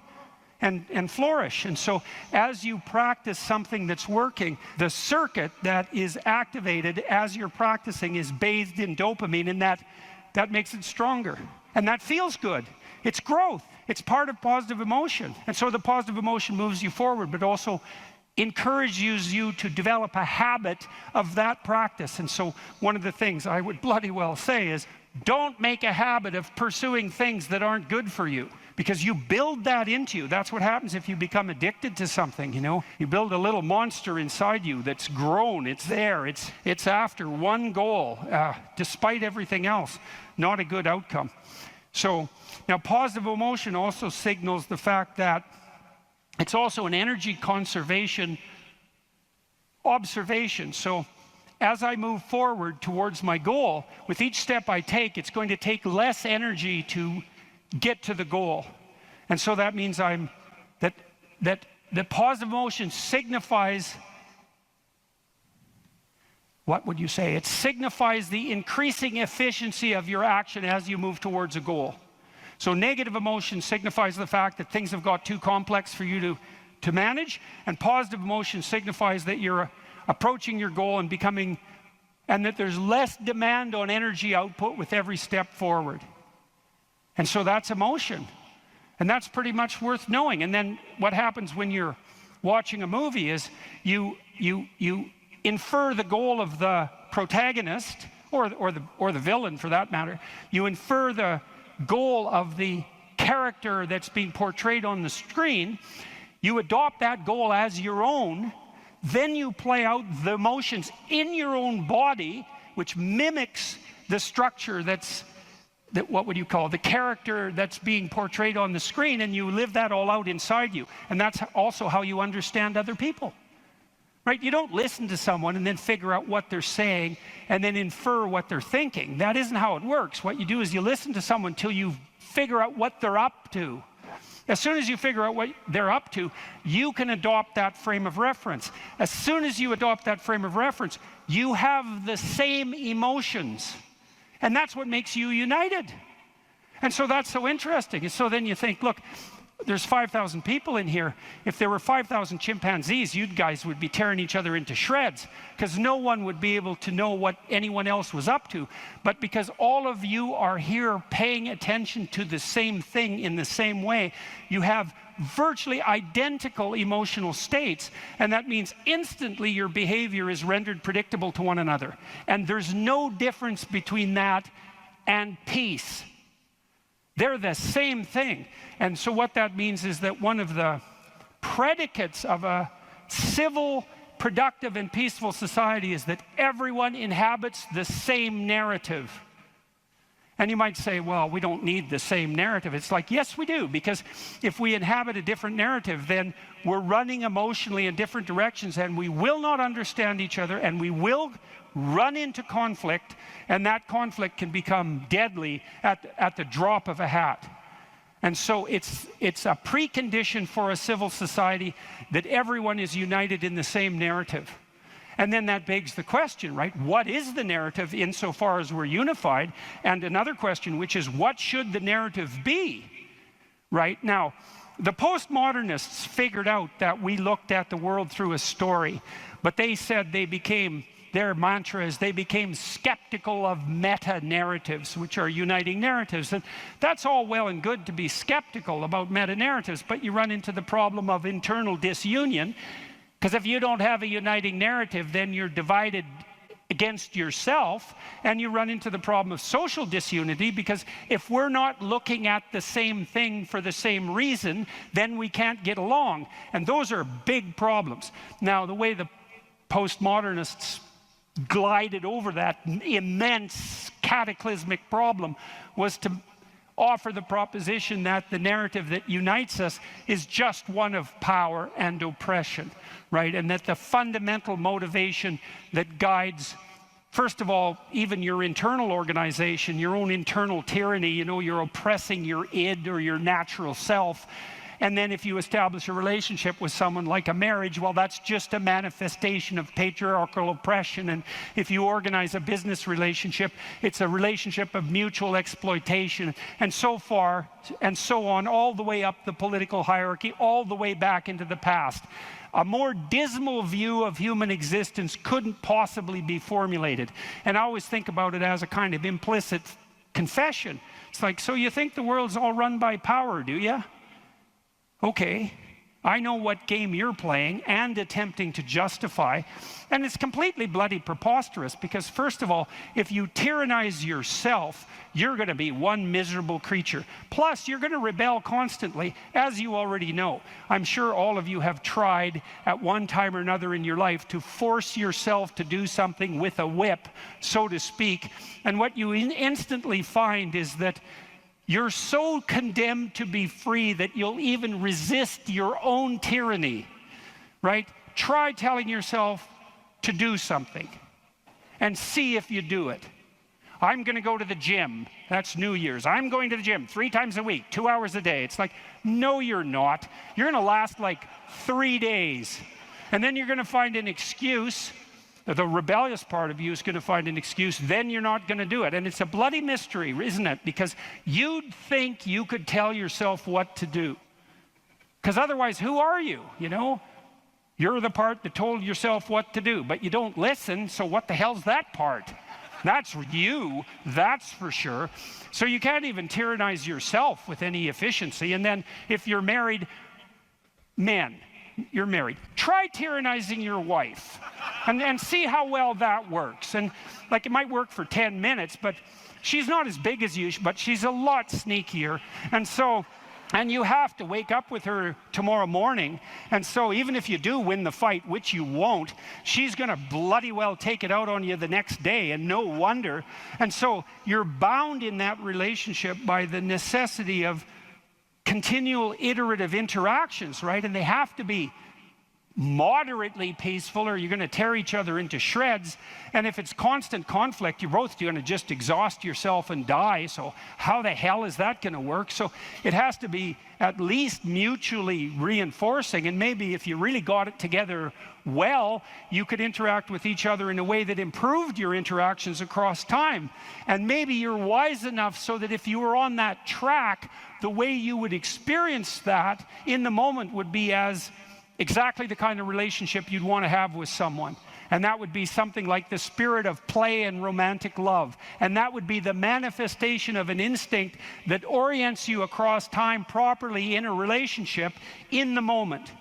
and flourish. And so as you practice something that's working, the circuit that is activated as you're practicing is bathed in dopamine, and that makes it stronger. And that feels good. It's growth. It's part of positive emotion. And so the positive emotion moves you forward, but also encourages you to develop a habit of that practice. And so one of the things I would bloody well say is, don't make a habit of pursuing things that aren't good for you, because you build that into you. That's what happens if you become addicted to something, you know. You build a little monster inside you that's grown. It's there. It's after one goal, despite everything else. Not a good outcome. So now positive emotion also signals the fact that it's also an energy conservation observation. So as I move forward towards my goal, with each step I take, it's going to take less energy to get to the goal. And so that means that the positive emotion signifies, what would you say? It signifies the increasing efficiency of your action as you move towards a goal. So negative emotion signifies the fact that things have got too complex for you to manage, and positive emotion signifies that you're approaching your goal and that there's less demand on energy output with every step forward. And so that's emotion. And that's pretty much worth knowing. And then what happens when you're watching a movie is you infer the goal of the protagonist, or the villain for that matter. You infer the goal of the character that's being portrayed on the screen, You adopt that goal as your own, then you play out the emotions in your own body, which mimics the structure what would you call the character that's being portrayed on the screen, and you live that all out inside you. And that's also how you understand other people. Right? You don't listen to someone and then figure out what they're saying and then infer what they're thinking. That isn't how it works. What you do is you listen to someone till you figure out what they're up to. As soon as you figure out what they're up to, you can adopt that frame of reference. As soon as you adopt that frame of reference, you have the same emotions. And that's what makes you united. And so that's so interesting. And so then you think, look, there's 5,000 people in here. If there were 5,000 chimpanzees, you guys would be tearing each other into shreds, because no one would be able to know what anyone else was up to. But because all of you are here paying attention to the same thing in the same way, you have virtually identical emotional states, and that means instantly your behavior is rendered predictable to one another. And there's no difference between that and peace. They're the same thing. And so what that means is that one of the predicates of a civil, productive, and peaceful society is that everyone inhabits the same narrative. And you might say, well, we don't need the same narrative. It's like, yes, we do, because if we inhabit a different narrative, then we're running emotionally in different directions, and we will not understand each other, and we will run into conflict, and that conflict can become deadly at the drop of a hat. And so it's a precondition for a civil society that everyone is united in the same narrative. And then that begs the question, right? What is the narrative insofar as we're unified? And another question, which is, what should the narrative be? Right? Now, the postmodernists figured out that we looked at the world through a story, but they said their mantra is they became skeptical of meta-narratives, which are uniting narratives. And that's all well and good to be skeptical about meta-narratives, but you run into the problem of internal disunion, because if you don't have a uniting narrative, then you're divided against yourself, and you run into the problem of social disunity, because if we're not looking at the same thing for the same reason, then we can't get along. And those are big problems. Now, the way the postmodernists glided over that immense cataclysmic problem was to offer the proposition that the narrative that unites us is just one of power and oppression, right? And that the fundamental motivation that guides, first of all, even your internal organization, your own internal tyranny, you're oppressing your id or your natural self. And then if you establish a relationship with someone like a marriage, well, that's just a manifestation of patriarchal oppression. And if you organize a business relationship, it's a relationship of mutual exploitation, and so far and so on, all the way up the political hierarchy, all the way back into the past. A more dismal view of human existence couldn't possibly be formulated. And I always think about it as a kind of implicit confession. It's like, so you think the world's all run by power, do you? Okay, I know what game you're playing and attempting to justify, and it's completely bloody preposterous, because first of all, if you tyrannize yourself, you're going to be one miserable creature. Plus, you're going to rebel constantly, as you already know. I'm sure all of you have tried at one time or another in your life to force yourself to do something with a whip, so to speak, and what you instantly find is that you're so condemned to be free that you'll even resist your own tyranny, right? Try telling yourself to do something and see if you do it. I'm going to go to the gym. That's New Year's. I'm going to the gym 3 times a week, 2 hours a day. It's like, no, you're not. You're going to last like 3 days. And then you're going to find an excuse. The rebellious part of you is going to find an excuse, then you're not going to do it. And it's a bloody mystery, isn't it? Because you'd think you could tell yourself what to do. Because otherwise, who are you? You're the part that told yourself what to do, but you don't listen, so what the hell's that part? That's you, that's for sure. So you can't even tyrannize yourself with any efficiency. And then if you're married, men, you're married, try tyrannizing your wife and see how well that works. And like, it might work for 10 minutes, but she's not as big as you, but she's a lot sneakier. And so And you have to wake up with her tomorrow morning. And so even if you do win the fight, which you won't, she's going to bloody well take it out on you the next day, and no wonder. And so you're bound in that relationship by the necessity of continual iterative interactions, right? And they have to be moderately peaceful, or you're going to tear each other into shreds. And if it's constant conflict, you're both going to just exhaust yourself and die. So how the hell is that going to work? So it has to be at least mutually reinforcing. And maybe if you really got it together well, you could interact with each other in a way that improved your interactions across time. And maybe you're wise enough so that if you were on that track, the way you would experience that in the moment would be as exactly the kind of relationship you'd want to have with someone. And that would be something like the spirit of play and romantic love. And that would be the manifestation of an instinct that orients you across time properly in a relationship in the moment.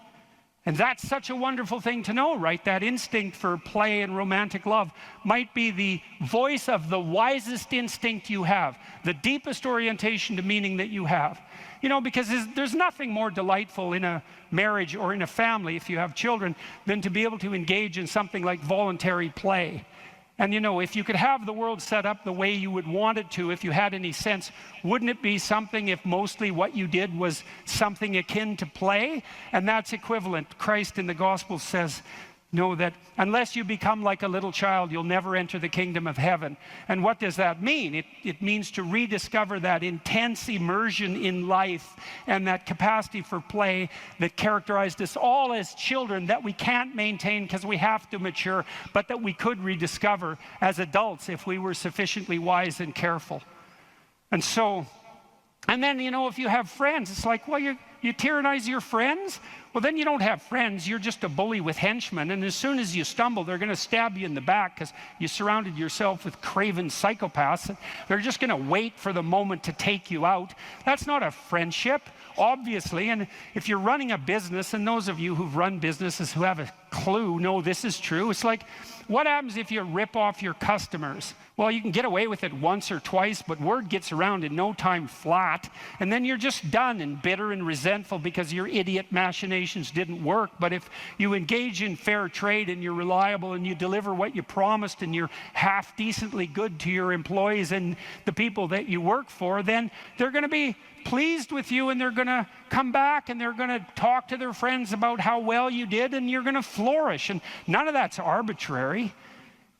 And that's such a wonderful thing to know, right? That instinct for play and romantic love might be the voice of the wisest instinct you have, the deepest orientation to meaning that you have. You know, because there's nothing more delightful in a marriage or in a family, if you have children, than to be able to engage in something like voluntary play. And you know, if you could have the world set up the way you would want it to, if you had any sense, wouldn't it be something if mostly what you did was something akin to play? And that's equivalent. Christ in the gospel says, know that unless you become like a little child, you'll never enter the kingdom of heaven. And what does that mean? It means to rediscover that intense immersion in life and that capacity for play that characterized us all as children, that we can't maintain because we have to mature, but that we could rediscover as adults if we were sufficiently wise and careful. And so, and then, you know, if you have friends, it's like, well, you tyrannize your friends? Well, then you don't have friends. You're just a bully with henchmen. And as soon as you stumble, they're going to stab you in the back because you surrounded yourself with craven psychopaths. They're just going to wait for the moment to take you out. That's not a friendship, obviously. And if you're running a business, and those of you who've run businesses who have a clue know this is true, it's like, what happens if you rip off your customers? Well, you can get away with it once or twice, but word gets around in no time flat, and then you're just done and bitter and resentful because your idiot machinations didn't work. But if you engage in fair trade and you're reliable and you deliver what you promised and you're half decently good to your employees and the people that you work for, then they're going to be pleased with you, and they're going to come back and they're going to talk to their friends about how well you did, and you're going to flourish. And none of that's arbitrary.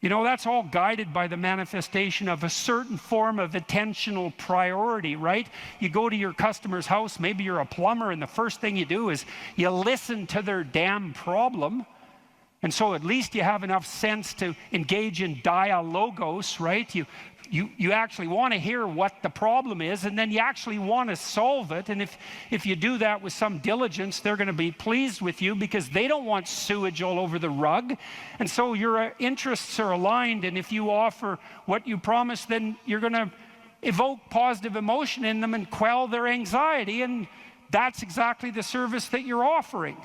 You know, that's all guided by the manifestation of a certain form of attentional priority, right? You go to your customer's house, maybe you're a plumber, and the first thing you do is you listen to their damn problem. And so at least you have enough sense to engage in dialogos, right? You actually want to hear what the problem is, and then you actually want to solve it. And if you do that with some diligence, they're going to be pleased with you because they don't want sewage all over the rug. And so your interests are aligned, and if you offer what you promise, then you're going to evoke positive emotion in them and quell their anxiety, and that's exactly the service that you're offering.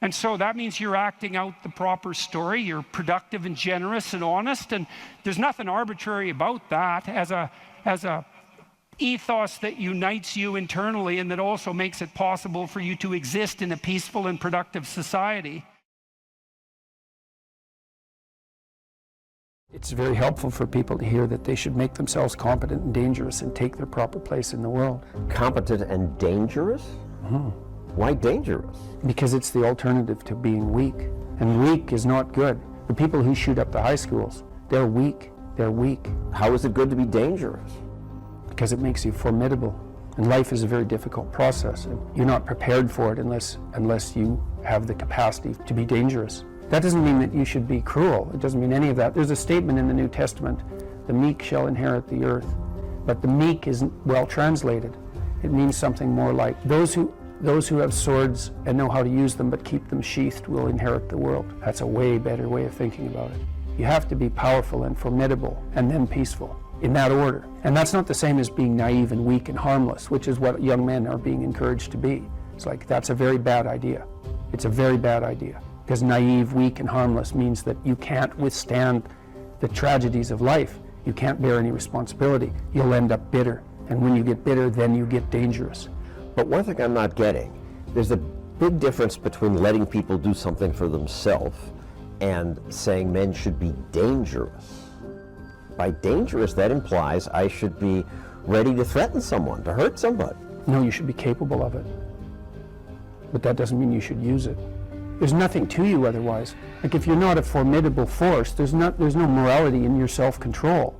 And so that means you're acting out the proper story, you're productive and generous and honest, and there's nothing arbitrary about that as a ethos that unites you internally and that also makes it possible for you to exist in a peaceful and productive society. It's very helpful for people to hear that they should make themselves competent and dangerous and take their proper place in the world. Competent and dangerous? Mm-hmm. Why dangerous? Because it's the alternative to being weak. And weak is not good. The people who shoot up the high schools, they're weak. They're weak. How is it good to be dangerous? Because it makes you formidable. And life is a very difficult process. And you're not prepared for it unless you have the capacity to be dangerous. That doesn't mean that you should be cruel. It doesn't mean any of that. There's a statement in the New Testament, the meek shall inherit the earth. But the meek isn't well translated. It means something more like those who have swords and know how to use them but keep them sheathed will inherit the world. That's a way better way of thinking about it. You have to be powerful and formidable and then peaceful, in that order. And that's not the same as being naive and weak and harmless, which is what young men are being encouraged to be. It's like, that's a very bad idea. It's a very bad idea. Because naive, weak, and harmless means that you can't withstand the tragedies of life. You can't bear any responsibility. You'll end up bitter. And when you get bitter, then you get dangerous. But one thing I'm not getting, there's a big difference between letting people do something for themselves and saying men should be dangerous. By dangerous, that implies I should be ready to threaten someone, to hurt somebody. No, you should be capable of it. But that doesn't mean you should use it. There's nothing to you otherwise. Like if you're not a formidable force, there's no morality in your self-control.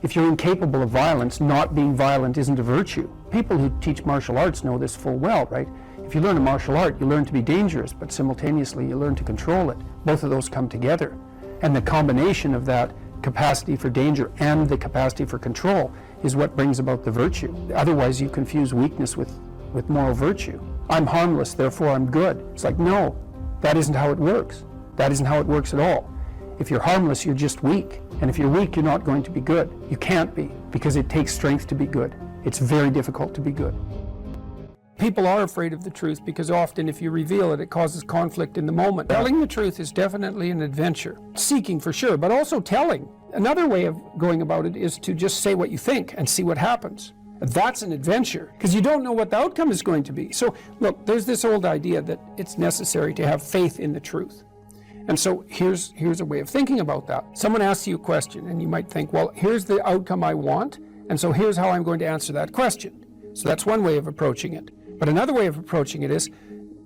If you're incapable of violence, not being violent isn't a virtue. People who teach martial arts know this full well, right? If you learn a martial art, you learn to be dangerous, but simultaneously you learn to control it. Both of those come together. And the combination of that capacity for danger and the capacity for control is what brings about the virtue. Otherwise you confuse weakness with moral virtue. I'm harmless, therefore I'm good. It's like, no, that isn't how it works. That isn't how it works at all. If you're harmless, you're just weak. And if you're weak, you're not going to be good. You can't be, because it takes strength to be good. It's very difficult to be good. People are afraid of the truth because often if you reveal it, it causes conflict in the moment. Telling the truth is definitely an adventure. Seeking for sure, but also telling. Another way of going about it is to just say what you think and see what happens. That's an adventure, because you don't know what the outcome is going to be. So look, there's this old idea that it's necessary to have faith in the truth. And so here's a way of thinking about that. Someone asks you a question and you might think, well, here's the outcome I want, and so here's how I'm going to answer that question. So that's one way of approaching it. But another way of approaching it is,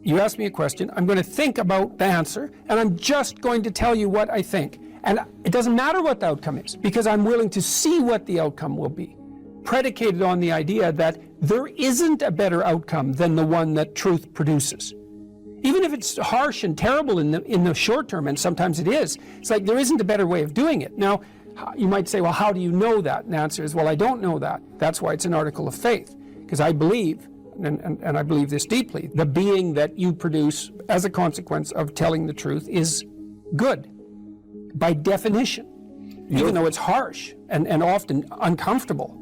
you ask me a question, I'm going to think about the answer, and I'm just going to tell you what I think. And it doesn't matter what the outcome is, because I'm willing to see what the outcome will be, predicated on the idea that there isn't a better outcome than the one that truth produces. Even if it's harsh and terrible in the short term, and sometimes it is, it's like there isn't a better way of doing it. Now, you might say, well, how do you know that? And the answer is, well, I don't know that. That's why it's an article of faith, because I believe, and I believe this deeply, the being that you produce as a consequence of telling the truth is good, by definition, even though it's harsh and often uncomfortable,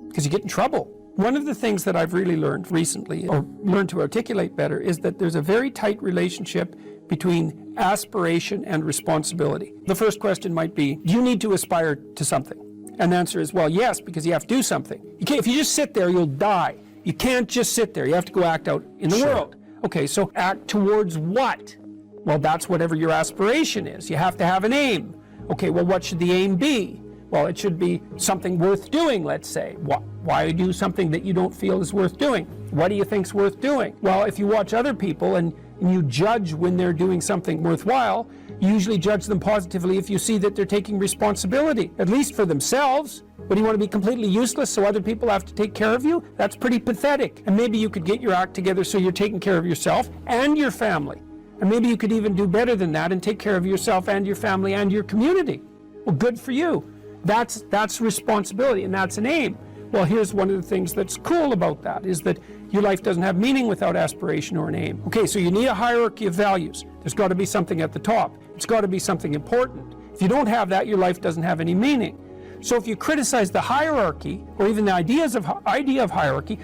because you get in trouble. One of the things that I've really learned recently, or learned to articulate better, is that there's a very tight relationship between aspiration and responsibility. The first question might be, do you need to aspire to something? And the answer is, well, yes, because you have to do something. If you just sit there, you'll die. You can't just sit there. You have to go act out in the world. Okay, so act towards what? Well, that's whatever your aspiration is. You have to have an aim. Okay, well, what should the aim be? Well, it should be something worth doing, let's say. Why do something that you don't feel is worth doing? What do you think's worth doing? Well, if you watch other people and you judge when they're doing something worthwhile, you usually judge them positively if you see that they're taking responsibility, at least for themselves. But do you want to be completely useless so other people have to take care of you? That's pretty pathetic. And maybe you could get your act together so you're taking care of yourself and your family. And maybe you could even do better than that and take care of yourself and your family and your community. Well, good for you. That's responsibility, and that's an aim. Well, here's one of the things that's cool about that, is that your life doesn't have meaning without aspiration or an aim. Okay, so you need a hierarchy of values. There's got to be something at the top. It's got to be something important. If you don't have that, your life doesn't have any meaning. So if you criticize the hierarchy, or even the idea of hierarchy,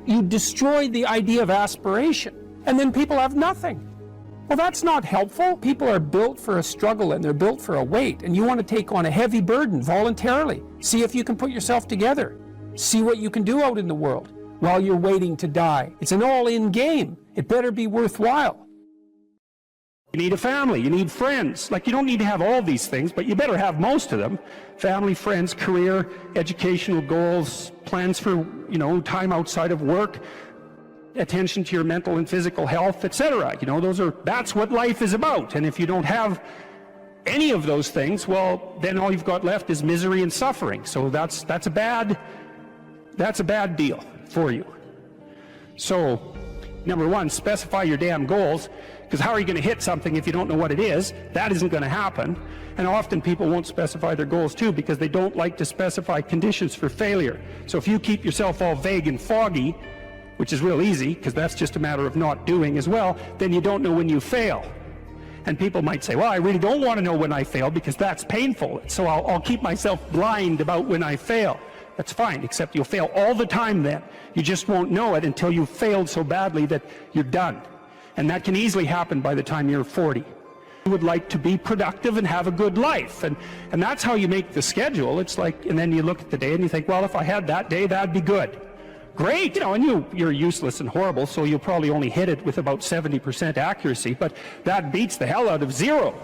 you destroy the idea of aspiration, and then people have nothing. Well, that's not helpful. People are built for a struggle and they're built for a weight, and you want to take on a heavy burden voluntarily. See if you can put yourself together. See what you can do out in the world while you're waiting to die. It's an all-in game. It better be worthwhile. You need a family, you need friends. Like, you don't need to have all these things, but you better have most of them. Family, friends, career, educational goals, plans for, time outside of work, attention to your mental and physical health, etc. That's what life is about. And if you don't have any of those things, well, then all you've got left is misery and suffering. So that's a bad deal for you. So, number one, specify your damn goals, because how are you going to hit something if you don't know what it is? That isn't going to happen. And often people won't specify their goals too, because they don't like to specify conditions for failure. So if you keep yourself all vague and foggy, which is real easy, because that's just a matter of not doing as well, then you don't know when you fail. And people might say, well, I really don't want to know when I fail because that's painful, so I'll keep myself blind about when I fail. That's fine, except you'll fail all the time then. You just won't know it until you've failed so badly that you're done. And that can easily happen by the time you're 40. You would like to be productive and have a good life, and that's how you make the schedule. It's like, and then you look at the day and you think, well, if I had that day, that'd be good. great, you know, and you're useless and horrible, so you'll probably only hit it with about 70% accuracy, but that beats the hell out of 0,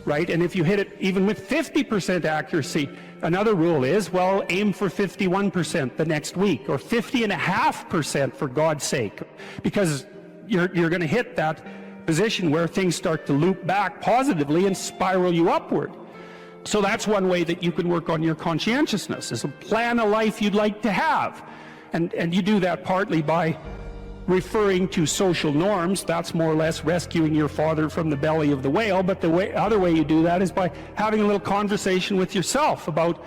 right? And if you hit it even with 50% accuracy, another rule is, well, aim for 51% the next week, or 50.5% for God's sake, because you're going to hit that position where things start to loop back positively and spiral you upward. So that's one way that you can work on your conscientiousness, is to plan a life you'd like to have. And you do that partly by referring to social norms. That's more or less rescuing your father from the belly of the whale. But the other way you do that is by having a little conversation with yourself about,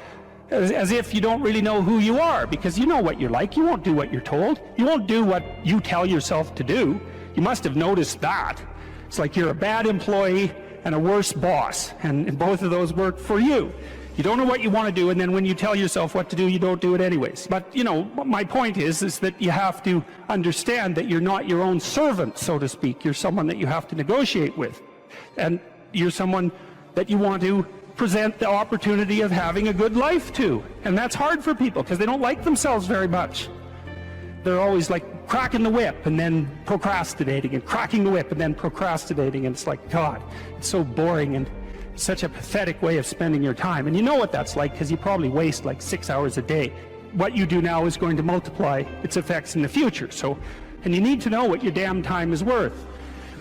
as if you don't really know who you are, because you know what you're like. You won't do what you're told. You won't do what you tell yourself to do. You must have noticed that. It's like you're a bad employee and a worse boss, and both of those work for you. You don't know what you want to do, and then when you tell yourself what to do, you don't do it anyways. But, you know, my point is that you have to understand that you're not your own servant, so to speak. You're someone that you have to negotiate with. And you're someone that you want to present the opportunity of having a good life to. And that's hard for people, because they don't like themselves very much. They're always like cracking the whip and then procrastinating, and cracking the whip and then procrastinating. And it's like, God, it's so boring and such a pathetic way of spending your time. And you know what that's like, because you probably waste like 6 hours a day. What you do now is going to multiply its effects in the future. So, and you need to know what your damn time is worth.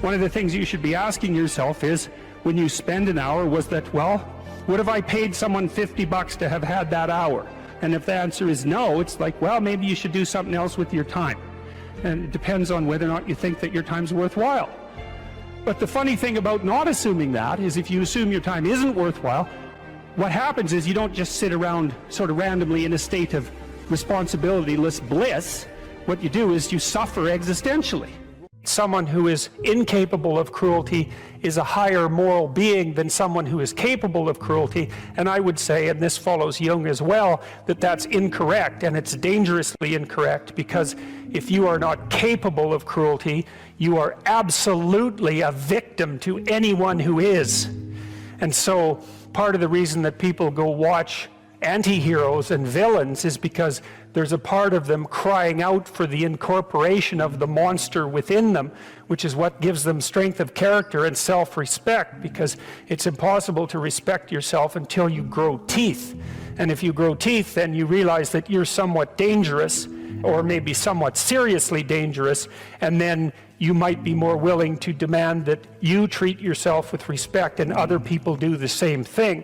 One of the things you should be asking yourself is, when you spend an hour, was that, well, what if I paid someone $50 to have had that hour? And if the answer is no, it's like, well, maybe you should do something else with your time. And it depends on whether or not you think that your time's worthwhile. But the funny thing about not assuming that is, if you assume your time isn't worthwhile, what happens is you don't just sit around sort of randomly in a state of responsibilityless bliss. What you do is you suffer existentially. Someone who is incapable of cruelty is a higher moral being than someone who is capable of cruelty. And I would say, and this follows Jung as well, that that's incorrect, and it's dangerously incorrect, because if you are not capable of cruelty, you are absolutely a victim to anyone who is. And so part of the reason that people go watch anti-heroes and villains is because there's a part of them crying out for the incorporation of the monster within them, which is what gives them strength of character and self-respect, because it's impossible to respect yourself until you grow teeth. And if you grow teeth, then you realize that you're somewhat dangerous, or maybe somewhat seriously dangerous, and then you might be more willing to demand that you treat yourself with respect and other people do the same thing.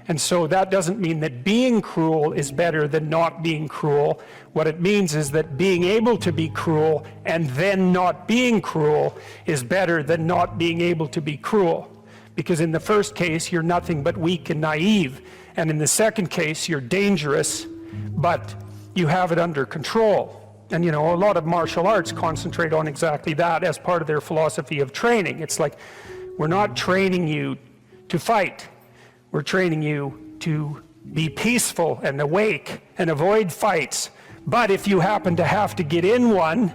And so that doesn't mean that being cruel is better than not being cruel. What it means is that being able to be cruel and then not being cruel is better than not being able to be cruel. Because in the first case, you're nothing but weak and naive. And in the second case, you're dangerous, but you have it under control. And you know, a lot of martial arts concentrate on exactly that as part of their philosophy of training. It's like, we're not training you to fight. We're training you to be peaceful and awake and avoid fights. But if you happen to have to get in one,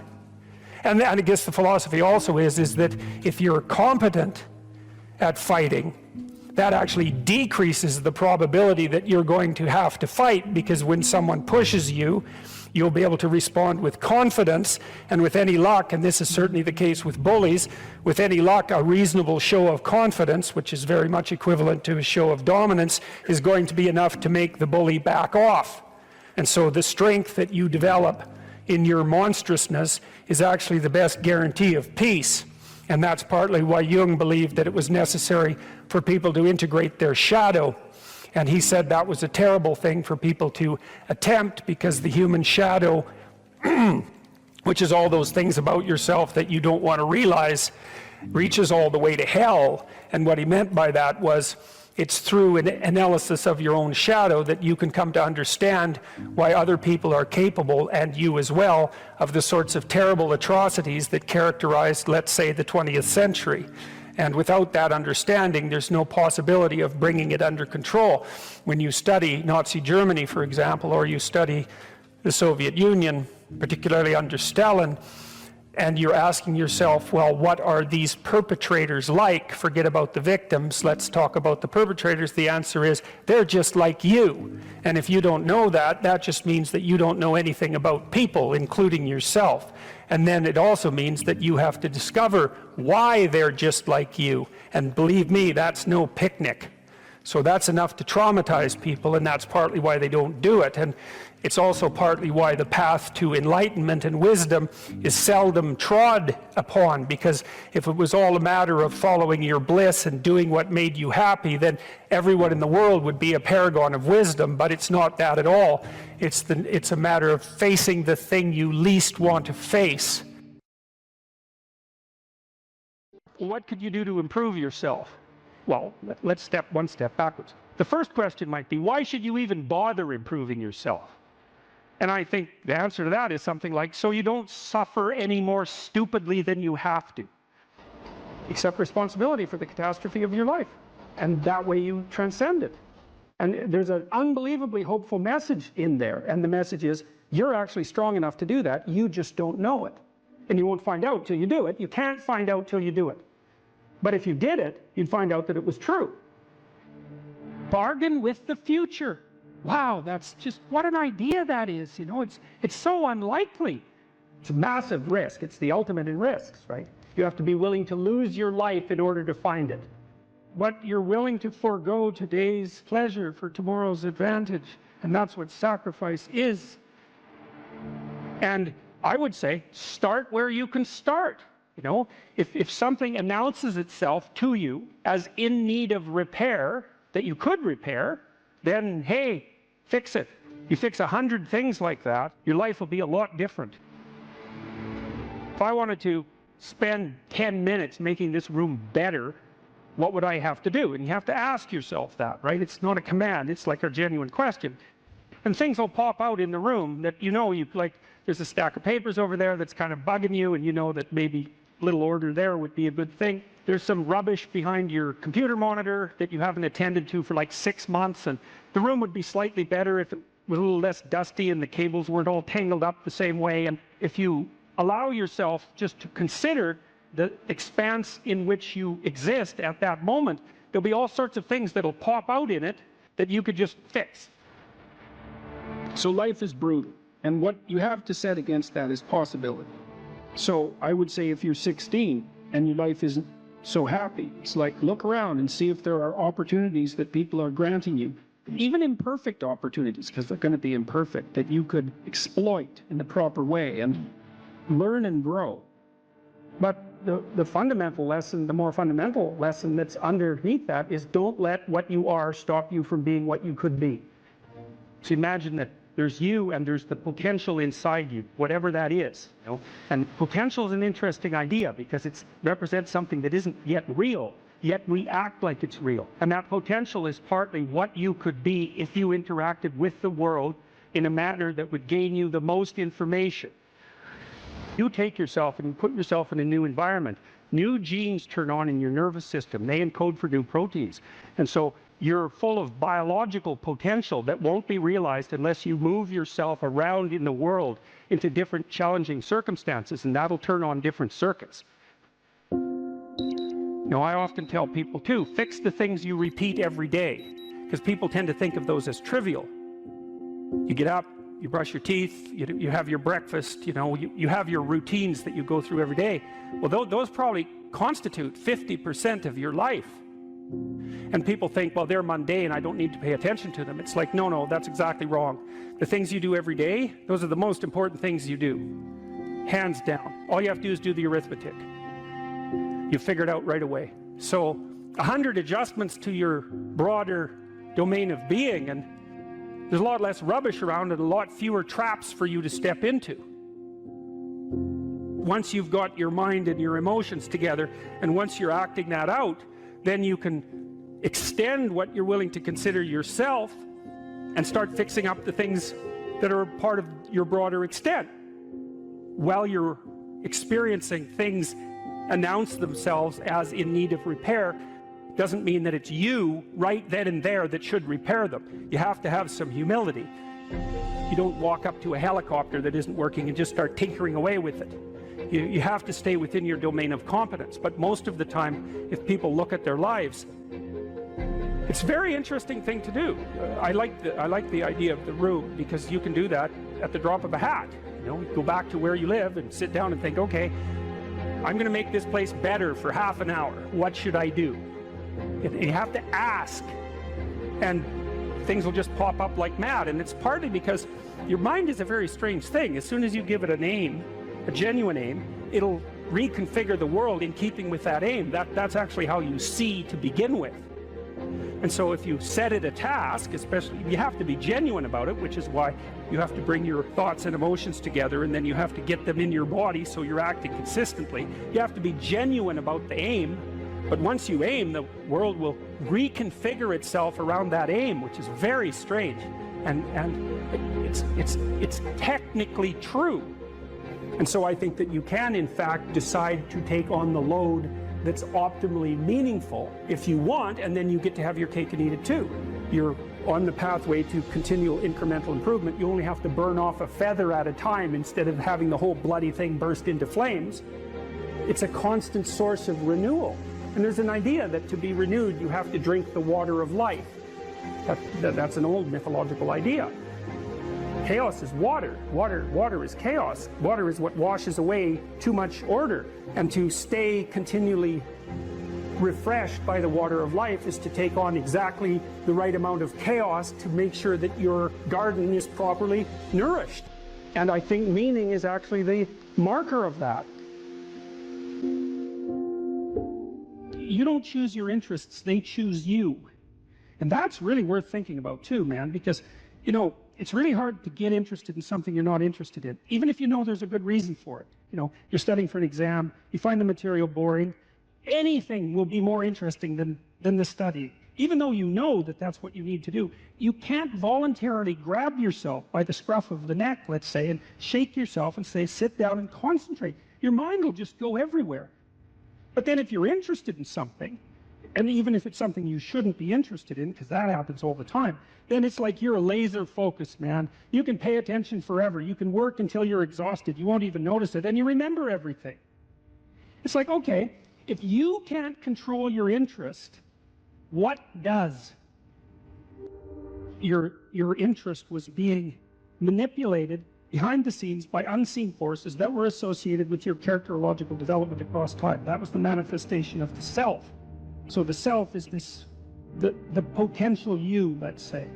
and I guess the philosophy also is that if you're competent at fighting, that actually decreases the probability that you're going to have to fight, because when someone pushes you, you'll be able to respond with confidence, and with any luck, and this is certainly the case with bullies, with any luck, a reasonable show of confidence, which is very much equivalent to a show of dominance, is going to be enough to make the bully back off. And so the strength that you develop in your monstrousness is actually the best guarantee of peace. And that's partly why Jung believed that it was necessary for people to integrate their shadow. And he said that was a terrible thing for people to attempt, because the human shadow, which is all those things about yourself that you don't want to realize, reaches all the way to hell. And what he meant by that was, it's through an analysis of your own shadow that you can come to understand why other people are capable, and you as well, of the sorts of terrible atrocities that characterized, let's say, the 20th century. And without that understanding, there's no possibility of bringing it under control. When you study Nazi Germany, for example, or you study the Soviet Union, particularly under Stalin, and you're asking yourself, well, what are these perpetrators like? Forget about the victims, let's talk about the perpetrators. The answer is, they're just like you. And if you don't know that, that just means that you don't know anything about people, including yourself. And then it also means that you have to discover why they're just like you. And believe me, that's no picnic. So that's enough to traumatize people, and that's partly why they don't do it. And it's also partly why the path to enlightenment and wisdom is seldom trod upon, because if it was all a matter of following your bliss and doing what made you happy, then everyone in the world would be a paragon of wisdom. But it's not that at all. It's a matter of facing the thing you least want to face. What could you do to improve yourself? Well, let's step one step backwards. The first question might be, why should you even bother improving yourself? And I think the answer to that is something like, so you don't suffer any more stupidly than you have to. Accept responsibility for the catastrophe of your life. And that way you transcend it. And there's an unbelievably hopeful message in there. And the message is, you're actually strong enough to do that. You just don't know it. And you won't find out till you do it. You can't find out till you do it. But if you did it, you'd find out that it was true. Bargain with the future. Wow, that's just, what an idea that is. You know, it's so unlikely. It's a massive risk. It's the ultimate in risks, right? You have to be willing to lose your life in order to find it. What you're willing to forego today's pleasure for tomorrow's advantage. And that's what sacrifice is. And I would say, start where you can start. You know, if something announces itself to you as in need of repair, that you could repair, then, hey, fix it. You fix 100 things like that, your life will be a lot different. If I wanted to spend 10 minutes making this room better, what would I have to do? And you have to ask yourself that, right? It's not a command, it's like a genuine question. And things will pop out in the room that you know, there's a stack of papers over there that's kind of bugging you, and you know that maybe little order there would be a good thing. There's some rubbish behind your computer monitor that you haven't attended to for like 6 months, and the room would be slightly better if it was a little less dusty and the cables weren't all tangled up the same way. And if you allow yourself just to consider the expanse in which you exist at that moment, there'll be all sorts of things that'll pop out in it that you could just fix. So life is brutal, and what you have to set against that is possibility. So I would say if you're 16 and your life isn't so happy, it's like, look around and see if there are opportunities that people are granting you, even imperfect opportunities, because they're going to be imperfect, that you could exploit in the proper way and learn and grow. But the fundamental lesson, the more fundamental lesson that's underneath that is, don't let what you are stop you from being what you could be. So imagine that there's you and there's the potential inside you, whatever that is. You know? And potential is an interesting idea because it represents something that isn't yet real, yet we act like it's real. And that potential is partly what you could be if you interacted with the world in a manner that would gain you the most information. You take yourself and you put yourself in a new environment. New genes turn on in your nervous system. They encode for new proteins. And so you're full of biological potential that won't be realized unless you move yourself around in the world into different challenging circumstances, and that'll turn on different circuits. You know, I often tell people too, fix the things you repeat every day, because people tend to think of those as trivial. You get up, you brush your teeth, you have your breakfast, you know, you have your routines that you go through every day. Well, those probably constitute 50% of your life. And people think, well, they're mundane, I don't need to pay attention to them. It's like, no, that's exactly wrong. The things you do every day, those are the most important things you do. Hands down. All you have to do is do the arithmetic. You figure it out right away. So 100 adjustments to your broader domain of being, and there's a lot less rubbish around and a lot fewer traps for you to step into. Once you've got your mind and your emotions together, and once you're acting that out, then you can extend what you're willing to consider yourself and start fixing up the things that are part of your broader extent. While you're experiencing things announce themselves as in need of repair, doesn't mean that it's you right then and there that should repair them. You have to have some humility. You don't walk up to a helicopter that isn't working and just start tinkering away with it. You have to stay within your domain of competence. But most of the time, if people look at their lives, it's a very interesting thing to do. I like the idea of the room, because you can do that at the drop of a hat. You know, go back to where you live and sit down and think, okay, I'm going to make this place better for half an hour. What should I do? And you have to ask, and things will just pop up like mad. And it's partly because your mind is a very strange thing. As soon as you give it an aim, a genuine aim, it'll reconfigure the world in keeping with that aim. That's actually how you see to begin with. And so if you set it a task, especially, you have to be genuine about it, which is why you have to bring your thoughts and emotions together, and then you have to get them in your body so you're acting consistently. You have to be genuine about the aim, but once you aim, the world will reconfigure itself around that aim, which is very strange. And it's technically true. And so I think that you can, in fact, decide to take on the load that's optimally meaningful if you want, and then you get to have your cake and eat it too. You're on the pathway to continual incremental improvement. You only have to burn off a feather at a time instead of having the whole bloody thing burst into flames. It's a constant source of renewal. And there's an idea that to be renewed, you have to drink the water of life. That's an old mythological idea. Chaos is water. Water is chaos. Water is what washes away too much order. And to stay continually refreshed by the water of life is to take on exactly the right amount of chaos to make sure that your garden is properly nourished. And I think meaning is actually the marker of that. You don't choose your interests, they choose you. And that's really worth thinking about too, man, because, you know, it's really hard to get interested in something you're not interested in, even if you know there's a good reason for it. You know, you're studying for an exam, you find the material boring, anything will be more interesting than the study. Even though you know that that's what you need to do, you can't voluntarily grab yourself by the scruff of the neck, let's say, and shake yourself and say, sit down and concentrate. Your mind will just go everywhere. But then if you're interested in something, and even if it's something you shouldn't be interested in, because that happens all the time, then it's like you're laser focused, man. You can pay attention forever. You can work until you're exhausted. You won't even notice it, and you remember everything. It's like, okay, if you can't control your interest, what does? Your interest was being manipulated behind the scenes by unseen forces that were associated with your characterological development across time. That was the manifestation of the self. So the self is this, the potential you, let's say.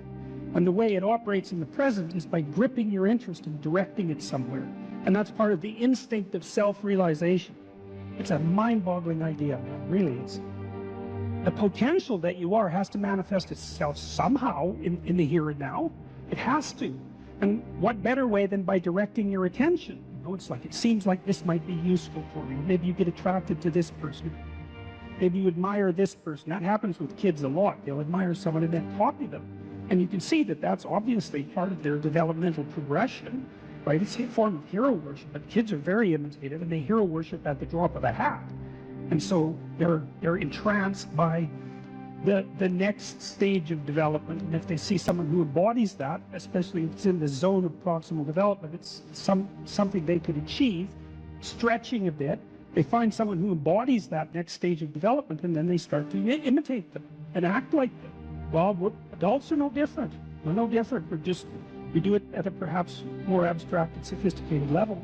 And the way it operates in the present is by gripping your interest and directing it somewhere. And that's part of the instinct of self-realization. It's a mind-boggling idea, really. It's, the potential that you are has to manifest itself somehow in the here and now. It has to. And what better way than by directing your attention? You know, it's like, it seems like this might be useful for you. Maybe you get attracted to this person. Maybe you admire this person. That happens with kids a lot. They'll admire someone and then copy them. And you can see that that's obviously part of their developmental progression, right? It's a form of hero worship, but kids are very imitative and they hero worship at the drop of a hat. And so they're entranced by the next stage of development. And if they see someone who embodies that, especially if it's in the zone of proximal development, it's something they could achieve, stretching a bit. They find someone who embodies that next stage of development, and then they start to imitate them and act like them. Well, adults are no different. We're no different. We do it at a perhaps more abstract and sophisticated level.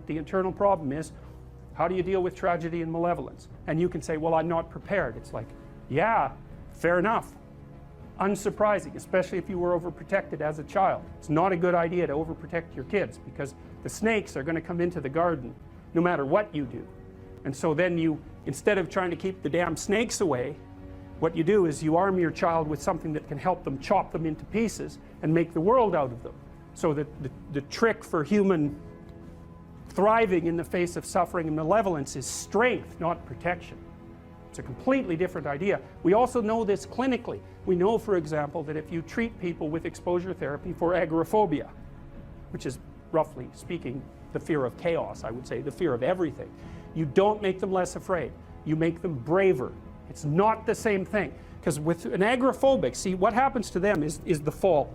The internal problem is, how do you deal with tragedy and malevolence? And you can say, well, I'm not prepared. It's like, yeah, fair enough. Unsurprising, especially if you were overprotected as a child. It's not a good idea to overprotect your kids, because the snakes are going to come into the garden no matter what you do. And so then you, instead of trying to keep the damn snakes away, what you do is you arm your child with something that can help them chop them into pieces and make the world out of them. So that the trick for human thriving in the face of suffering and malevolence is strength, not protection. It's a completely different idea. We also know this clinically. We know, for example, that if you treat people with exposure therapy for agoraphobia, which is, roughly speaking, the fear of chaos, I would say, the fear of everything, you don't make them less afraid. you make them braver. It's not the same thing. Because with an agoraphobic, see, what happens to them is the fall.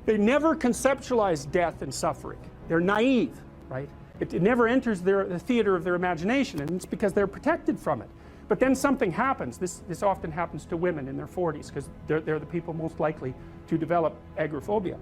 They never conceptualize death and suffering. They're naive, right? It never enters the theater of their imagination, and it's because they're protected from it. But then something happens. This often happens to women in their 40s, because they're the people most likely to develop agoraphobia.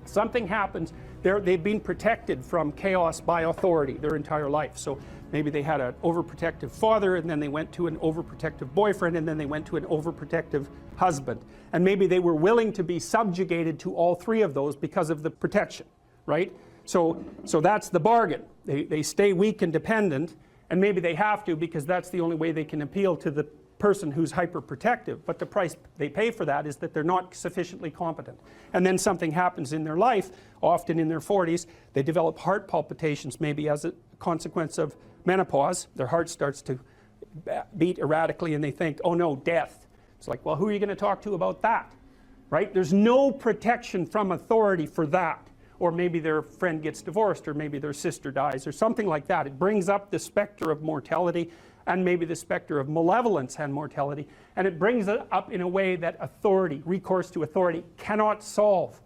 Something happens. They've been protected from chaos by authority their entire life. So maybe they had an overprotective father, and then they went to an overprotective boyfriend, and then they went to an overprotective husband. And maybe they were willing to be subjugated to all three of those because of the protection, right? So that's the bargain. They stay weak and dependent, and maybe they have to because that's the only way they can appeal to the person who's hyperprotective. But the price they pay for that is that they're not sufficiently competent. And then something happens in their life, often in their 40s. They develop heart palpitations, maybe as a consequence of menopause. Their heart starts to beat erratically, and they think, oh no, death. It's like, well, who are you going to talk to about that? Right? There's no protection from authority for that. Or maybe their friend gets divorced, or maybe their sister dies, or something like that. It brings up the specter of mortality, and maybe the specter of malevolence and mortality, and it brings it up in a way that authority, recourse to authority, cannot solve.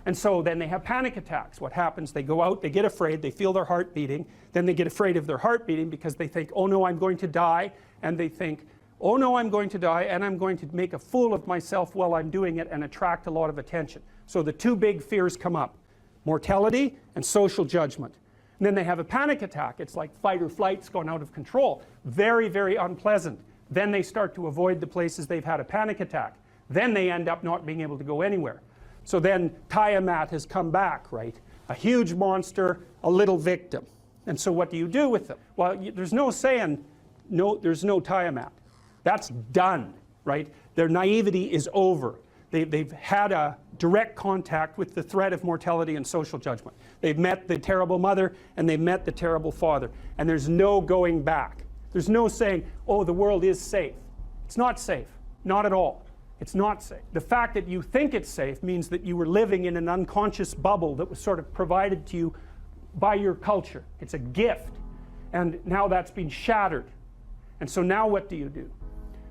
And so then they have panic attacks. What happens? They go out, they get afraid, they feel their heart beating, then they get afraid of their heart beating because they think, oh no, I'm going to die, and they think, oh no, I'm going to die, and I'm going to make a fool of myself while I'm doing it and attract a lot of attention. So the two big fears come up: mortality and social judgment. And then they have a panic attack. It's like fight or flight's gone out of control. Very, very unpleasant. Then they start to avoid the places they've had a panic attack. Then they end up not being able to go anywhere. So then Tiamat has come back, right? A huge monster, a little victim. And so what do you do with them? Well, there's no saying, no, there's no Tiamat. That's done, right? Their naivety is over. They've had a direct contact with the threat of mortality and social judgment. They've met the terrible mother, and they've met the terrible father. And there's no going back. There's no saying, oh, the world is safe. It's not safe. Not at all. It's not safe. The fact that you think it's safe means that you were living in an unconscious bubble that was sort of provided to you by your culture. It's a gift. And now that's been shattered. And so now what do you do?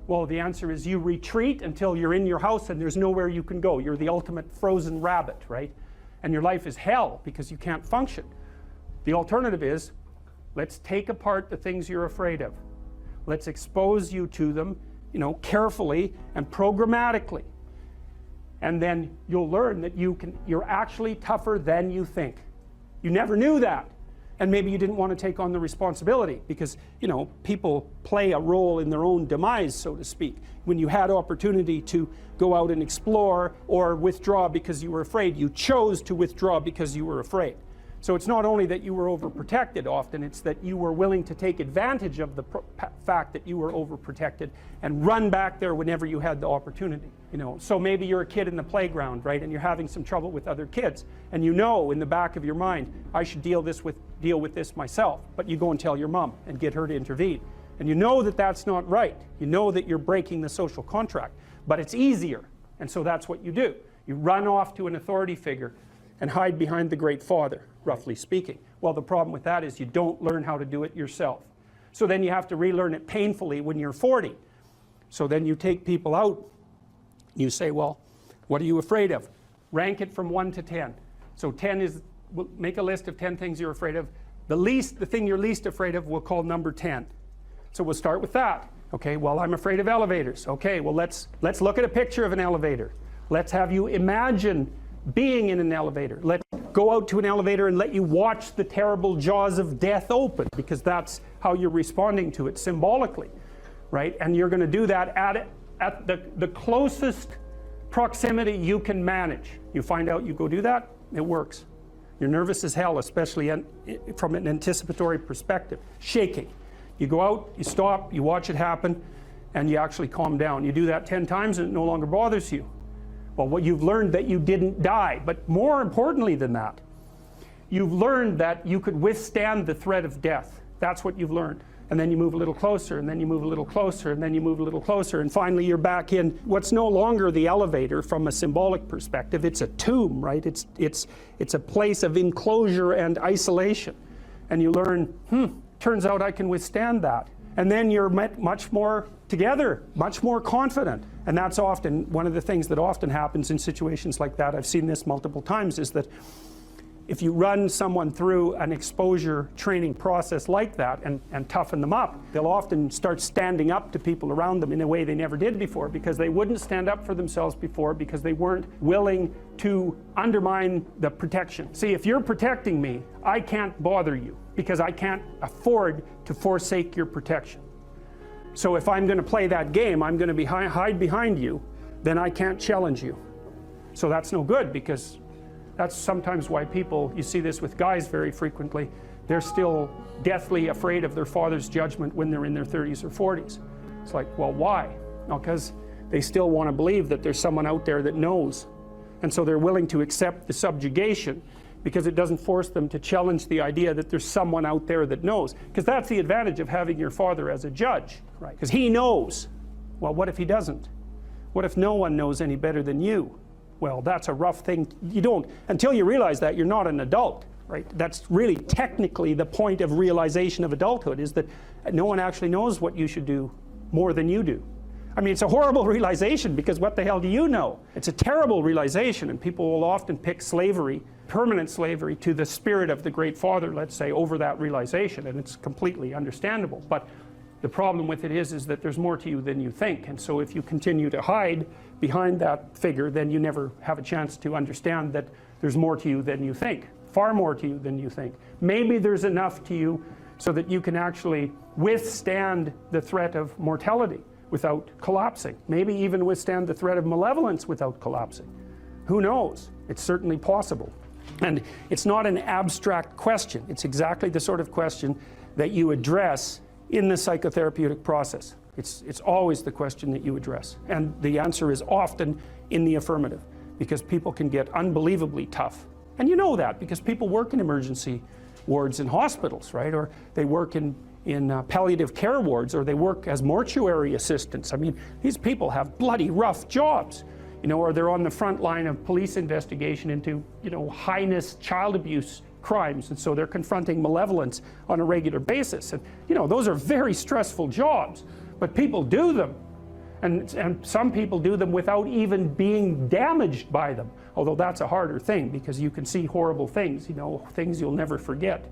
Well, the answer is you retreat until you're in your house and there's nowhere you can go. You're the ultimate frozen rabbit, right? And your life is hell because you can't function. The alternative is, let's take apart the things you're afraid of. Let's expose you to them, carefully and programmatically. And then you'll learn that you're actually tougher than you think. You never knew that. And maybe you didn't want to take on the responsibility because, people play a role in their own demise, so to speak. When you had opportunity to go out and explore or withdraw because you were afraid, you chose to withdraw because you were afraid. So it's not only that you were overprotected often, it's that you were willing to take advantage of the fact that you were overprotected and run back there whenever you had the opportunity. So maybe you're a kid in the playground, right, and you're having some trouble with other kids, and in the back of your mind, I should deal with this myself, but you go and tell your mom and get her to intervene. And you know that that's not right. You know that you're breaking the social contract, but it's easier, and so that's what you do. You run off to an authority figure and hide behind the Great Father, roughly speaking. Well, the problem with that is you don't learn how to do it yourself. So then you have to relearn it painfully when you're 40. So then you take people out. You say, well, what are you afraid of? Rank it from 1 to 10. So 10 is, we'll make a list of 10 things you're afraid of. The thing you're least afraid of, we'll call number 10. So we'll start with that. Okay, well, I'm afraid of elevators. Okay, well, let's look at a picture of an elevator. Let's have you imagine being in an elevator. Let's go out to an elevator and let you watch the terrible jaws of death open, because that's how you're responding to it symbolically, right? And you're going to do that at the closest proximity you can manage. You find out, you go do that, it works. You're nervous as hell, especially from an anticipatory perspective, shaking. You go out, you stop, you watch it happen, and you actually calm down. You do that 10 times and it no longer bothers you. Well, what you've learned that you didn't die, but more importantly than that, you've learned that you could withstand the threat of death. That's what you've learned. And then you move a little closer, and then you move a little closer, and then you move a little closer, and finally you're back in what's no longer the elevator from a symbolic perspective. It's a tomb, right? It's a place of enclosure and isolation. And you learn, turns out I can withstand that. And then you're much more together, much more confident. And that's often one of the things that often happens in situations like that. I've seen this multiple times, is that if you run someone through an exposure training process like that and toughen them up, they'll often start standing up to people around them in a way they never did before, because they wouldn't stand up for themselves before, because they weren't willing to undermine the protection. See, if you're protecting me, I can't bother you, because I can't afford to forsake your protection. So if I'm going to play that game, I'm going to hide behind you, then I can't challenge you. So that's no good, because that's sometimes why people, you see this with guys very frequently, they're still deathly afraid of their father's judgment when they're in their 30s or 40s. It's like, well, why? No, because they still want to believe that there's someone out there that knows. And so they're willing to accept the subjugation, because it doesn't force them to challenge the idea that there's someone out there that knows. Because that's the advantage of having your father as a judge, right? Because he knows. Well, what if he doesn't? What if no one knows any better than you? Well, that's a rough thing. You don't, until you realize that, you're not an adult, right? That's really technically the point of realization of adulthood, is that no one actually knows what you should do more than you do. I mean, it's a horrible realization, because what the hell do you know? It's a terrible realization, and people will often pick slavery, permanent slavery, to the spirit of the Great Father, let's say, over that realization, and it's completely understandable. But the problem with it is that there's more to you than you think, and so if you continue to hide behind that figure, then you never have a chance to understand that there's more to you than you think, far more to you than you think. Maybe there's enough to you so that you can actually withstand the threat of mortality without collapsing. Maybe even withstand the threat of malevolence without collapsing. Who knows? It's certainly possible. And it's not an abstract question. It's exactly the sort of question that you address in the psychotherapeutic process. It's always the question that you address. And the answer is often in the affirmative, because people can get unbelievably tough. And you know that because people work in emergency wards in hospitals, right? Or they work in palliative care wards, or they work as mortuary assistants. I mean, these people have bloody rough jobs, you know, or they're on the front line of police investigation into, you know, heinous child abuse crimes, and so they're confronting malevolence on a regular basis. And, you know, those are very stressful jobs, but people do them. And some people do them without even being damaged by them, although that's a harder thing, because you can see horrible things, you know, things you'll never forget.